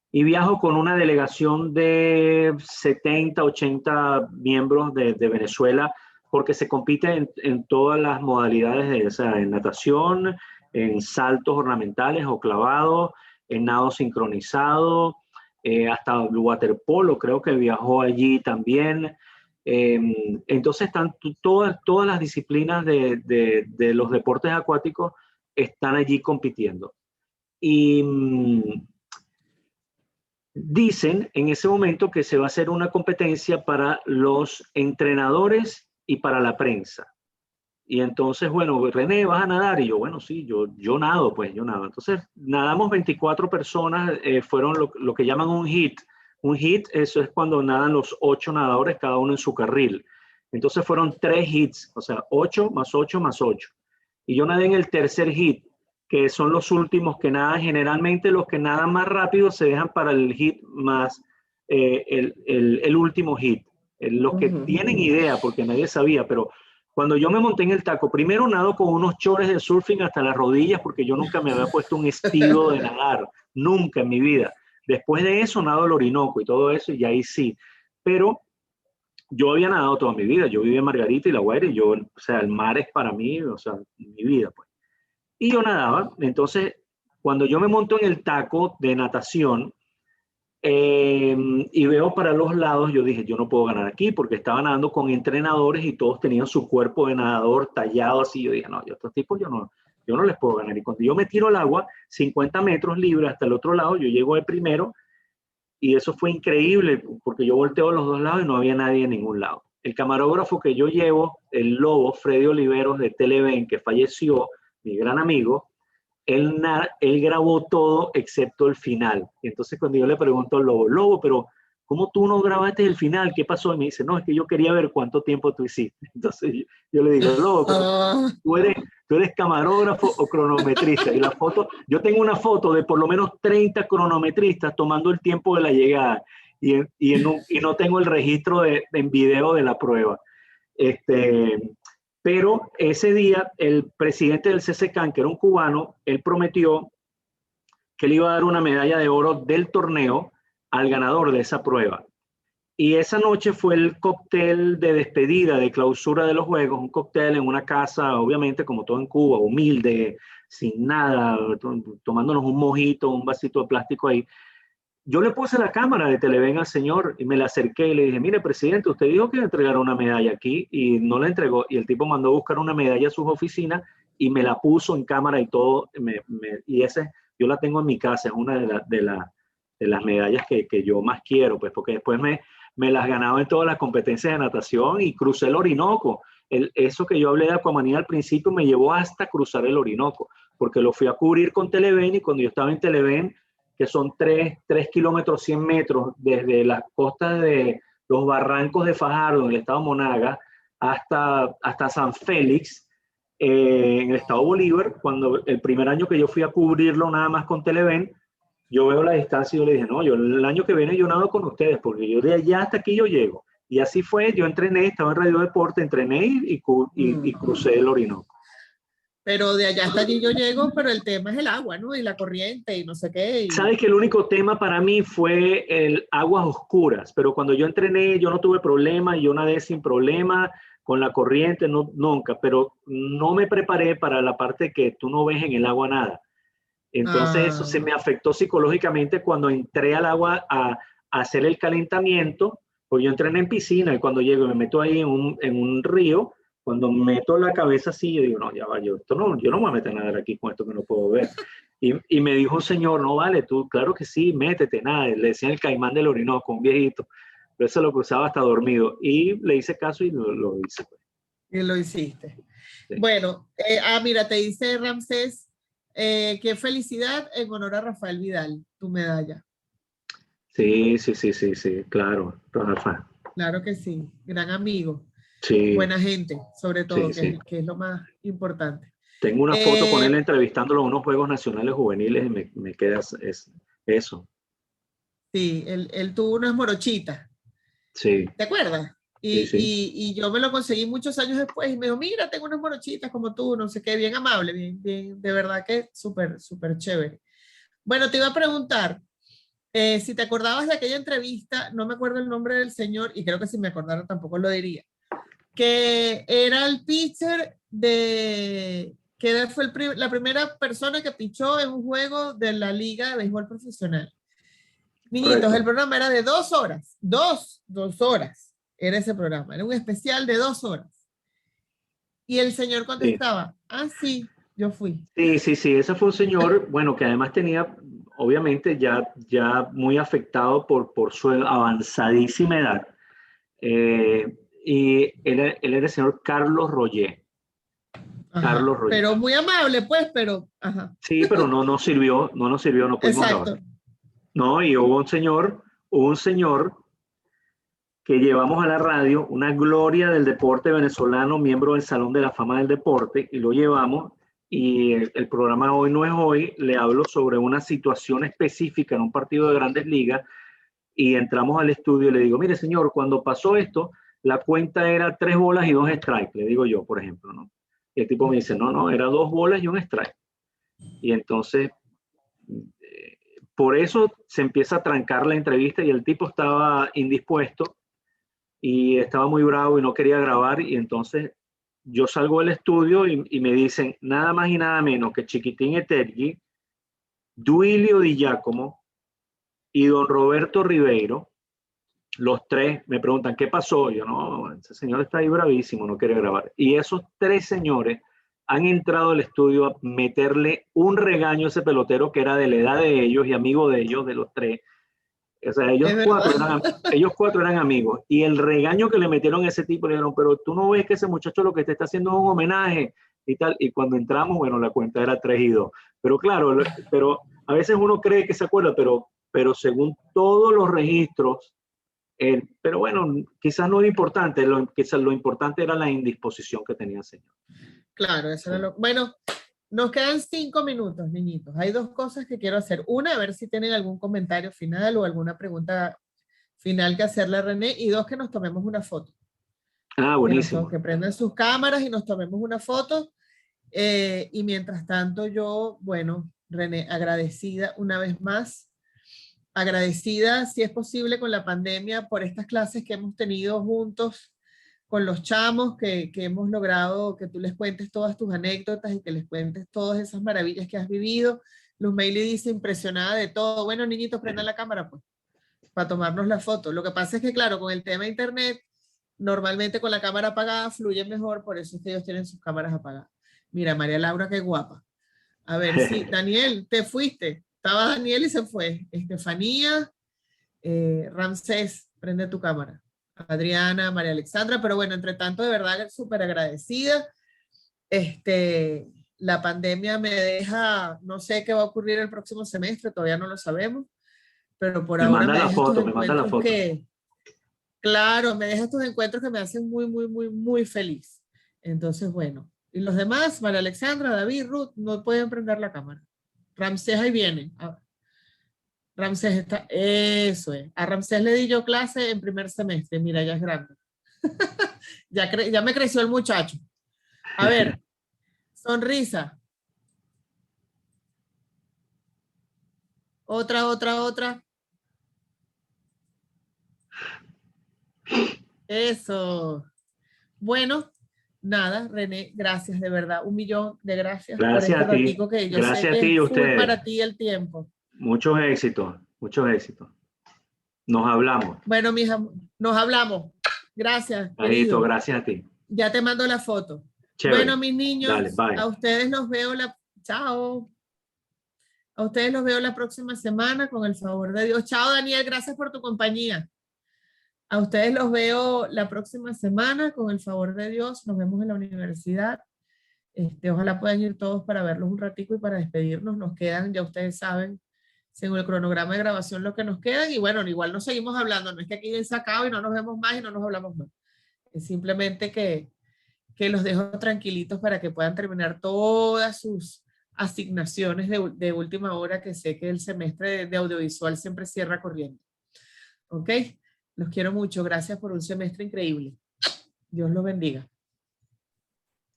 Y viajo con una delegación de 70, 80 miembros de Venezuela, porque se compite en todas las modalidades, o sea, en natación, en saltos ornamentales o clavados, en nado sincronizado, hasta waterpolo, creo que viajó allí también. Entonces están todas las disciplinas de los deportes acuáticos están allí compitiendo. Y dicen en ese momento que se va a hacer una competencia para los entrenadores y para la prensa. Y entonces, bueno, René, ¿vas a nadar? Y yo, bueno, sí, yo nado, pues yo nado. Entonces, nadamos 24 personas, fueron lo que llaman un hit. Un hit, eso es cuando nadan los 8 nadadores, cada uno en su carril. Entonces fueron 3 hits, o sea, 8 más 8 más 8. Y yo nadé en el tercer hit, que son los últimos que nadan. Generalmente los que nadan más rápido se dejan para el hit más el último hit. Los que tienen idea, porque nadie sabía, pero cuando yo me monté en el taco, primero nado con unos shorts de surfing hasta las rodillas, porque yo nunca me había puesto un estilo de nadar, nunca en mi vida. Después de eso nado el Orinoco y todo eso, y ahí sí. Pero yo había nadado toda mi vida, yo vivía en Margarita y La Guaira, y yo, o sea, el mar es para mí, o sea, mi vida, pues. Y yo nadaba, entonces, cuando yo me monto en el taco de natación, y veo para los lados, yo dije, yo no puedo ganar aquí porque estaba nadando con entrenadores y todos tenían su cuerpo de nadador tallado así. Yo dije, no, yo a estos tipos yo no les puedo ganar. Y cuando yo me tiro al agua, 50 metros libre hasta el otro lado, yo llego de primero y eso fue increíble porque yo volteo a los dos lados y no había nadie en ningún lado. El camarógrafo que yo llevo, el Lobo, Freddy Oliveros de Televen, que falleció, mi gran amigo, él grabó todo excepto el final. Y entonces cuando yo le pregunto al Lobo, pero ¿cómo tú no grabaste el final? ¿Qué pasó? Y me dice, no, es que yo quería ver cuánto tiempo tú hiciste. Entonces yo le digo, Lobo, pero tú eres camarógrafo o cronometrista. Y la foto, yo tengo una foto de por lo menos 30 cronometristas tomando el tiempo de la llegada. Y no tengo el registro en video de la prueba. Pero ese día el presidente del CCCAN, que era un cubano, él prometió que le iba a dar una medalla de oro del torneo al ganador de esa prueba. Y esa noche fue el cóctel de despedida, de clausura de los Juegos, un cóctel en una casa, obviamente como todo en Cuba, humilde, sin nada, tomándonos un mojito, un vasito de plástico ahí. Yo le puse la cámara de Televen al señor y me la acerqué y le dije, mire, presidente, usted dijo que iba a entregar una medalla aquí y no la entregó. Y el tipo mandó a buscar una medalla a sus oficinas y me la puso en cámara y todo. Y yo la tengo en mi casa, es una de las medallas que yo más quiero, pues, porque después me las ganaba en todas las competencias de natación y crucé el Orinoco. Eso que yo hablé de Aquamanía al principio me llevó hasta cruzar el Orinoco, porque lo fui a cubrir con Televen y cuando yo estaba en Televen, que son 3 kilómetros 100 metros desde las costas de los barrancos de Fajardo, en el estado Monaga, hasta San Félix, en el estado Bolívar. Cuando el primer año que yo fui a cubrirlo nada más con Televen, yo veo la distancia y yo le dije, no, yo el año que viene yo nado con ustedes, porque yo de allá hasta aquí yo llego. Y así fue, yo entrené, estaba en Radio Deporte, entrené y crucé el Orinoco. Pero de allá hasta allí yo llego, pero el tema es el agua, ¿no? Y la corriente y no sé qué. Sabes que el único tema para mí fue el aguas oscuras, pero cuando yo entrené yo no tuve problema, yo nadé sin problema con la corriente, no, nunca, pero no me preparé para la parte que tú no ves en el agua nada. Entonces eso se me afectó psicológicamente cuando entré al agua a hacer el calentamiento, porque yo entrené en piscina y cuando llego y me meto ahí en un río, cuando meto la cabeza así, yo digo, no, ya va, yo no me voy a meter a nadar aquí con esto que no puedo ver. Y me dijo un señor, no vale, tú, claro que sí, métete, nada. Le decían el caimán del Orinoco, un viejito, pero eso lo cruzaba hasta dormido. Y le hice caso y lo hice. Pues. Y lo hiciste. Sí. Bueno, mira, te dice Ramsés, qué felicidad en honor a Rafael Vidal, tu medalla. Sí, claro, Rafa. Claro que sí, gran amigo. Sí. Buena gente, sobre todo, sí. Que es lo más importante. Tengo una foto con él entrevistándolo en unos Juegos Nacionales Juveniles y me queda eso. Sí, él tuvo unas morochitas. Sí. ¿Te acuerdas? Y yo me lo conseguí muchos años después y me dijo, mira, tengo unas morochitas como tú, no sé qué, bien amable, bien, de verdad que súper chévere. Bueno, te iba a preguntar, si te acordabas de aquella entrevista, no me acuerdo el nombre del señor, y creo que si me acordara tampoco lo diría, que era el pitcher que fue la primera persona que pichó en un juego de la Liga de Béisbol Profesional. Niñitos, correcto. El programa era de 2 horas, dos horas era ese programa, era un especial de 2 horas. Y el señor contestaba, sí, Yo fui. Sí, ese fue un señor, bueno, que además tenía, obviamente, ya muy afectado por su avanzadísima edad. Y él era el señor Carlos Roger. Ajá. Carlos Roger. Pero muy amable, pues, pero, ajá. Sí, pero no nos sirvió, no pudimos grabar. Exacto. No, y hubo un señor que llevamos a la radio, una gloria del deporte venezolano, miembro del Salón de la Fama del Deporte, y lo llevamos, y el programa Hoy No Es Hoy, le hablo sobre una situación específica en un partido de Grandes Ligas, y entramos al estudio y le digo, mire señor, cuando pasó esto, la cuenta era 3 bolas y 2 strikes, le digo yo, por ejemplo, ¿no? Y el tipo me dice, no, era 2 bolas y un strike. Y entonces, por eso se empieza a trancar la entrevista y el tipo estaba indispuesto y estaba muy bravo y no quería grabar, y entonces yo salgo del estudio y me dicen nada más y nada menos que Chiquitín Etergi, Duilio Di Giacomo y don Roberto Ribeiro. Los tres me preguntan, ¿qué pasó? Yo, no, ese señor está ahí bravísimo, no quiere grabar. Y esos 3 señores han entrado al estudio a meterle un regaño a ese pelotero que era de la edad de ellos y amigo de ellos, de los 3. O sea, ellos 4 eran amigos. Y el regaño que le metieron a ese tipo, le dijeron, pero tú no ves que ese muchacho lo que te está haciendo es un homenaje y tal. Y cuando entramos, bueno, la cuenta era 3 y 2. Pero claro, pero a veces uno cree que se acuerda, pero según todos los registros, pero bueno, quizás no es importante, quizás lo importante era la indisposición que tenía el señor. Claro, eso era lo... Bueno, nos quedan 5 minutos, niñitos. Hay 2 cosas que quiero hacer. Una, a ver si tienen algún comentario final o alguna pregunta final que hacerle a René. Y 2, que nos tomemos una foto. Buenísimo. Que prendan sus cámaras y nos tomemos una foto. Y mientras tanto yo, bueno, René, agradecida una vez más. Agradecida, si es posible, con la pandemia por estas clases que hemos tenido juntos con los chamos, que hemos logrado que tú les cuentes todas tus anécdotas y que les cuentes todas esas maravillas que has vivido. Luz Meili dice impresionada de todo. Bueno, niñitos, prendan la cámara, pues, para tomarnos la foto. Lo que pasa es que, claro, con el tema de internet, normalmente con la cámara apagada fluye mejor, por eso es que ellos tienen sus cámaras apagadas. Mira, María Laura, qué guapa. A ver, sí, Daniel, te fuiste. Estaba Daniel y se fue. Estefanía, Ramsés, prende tu cámara. Adriana, María Alexandra, pero bueno, entre tanto, de verdad, súper agradecida. La pandemia me deja, no sé qué va a ocurrir el próximo semestre, todavía no lo sabemos, pero por ahora me deja estos encuentros que, claro, me deja estos encuentros que me hacen muy, muy, muy, muy feliz. Entonces, bueno, y los demás, María Alexandra, David, Ruth, no pueden prender la cámara. Ramsés ahí viene. Ramsés está, eso es. A Ramsés le di yo clase en primer semestre, mira, ya es grande. ya me creció el muchacho. A ver, sonrisa. Otra. Eso. Bueno, nada, René, gracias, de verdad. 1.000.000 de gracias por este ratico que yo sé que es full para ti el tiempo. Muchos éxitos, muchos éxitos. Nos hablamos. Bueno, mija, nos hablamos. Gracias, querido. Gracias a ti. Ya te mando la foto. Chévere. Bueno, mis niños, dale, bye. A ustedes los veo Chao. A ustedes los veo la próxima semana, con el favor de Dios. Chao, Daniel, gracias por tu compañía. A ustedes los veo la próxima semana, con el favor de Dios. Nos vemos en la universidad. Ojalá puedan ir todos para verlos un ratico y para despedirnos. Nos quedan, ya ustedes saben, según el cronograma de grabación, lo que nos quedan. Y bueno, igual nos seguimos hablando. No es que aquí den sacado y no nos vemos más y no nos hablamos más. Es simplemente que los dejo tranquilitos para que puedan terminar todas sus asignaciones de última hora, que sé que el semestre de audiovisual siempre cierra corriendo. ¿Ok? Los quiero mucho. Gracias por un semestre increíble. Dios los bendiga.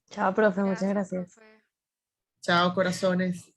Chao, profe. Muchas gracias. Chao, corazones.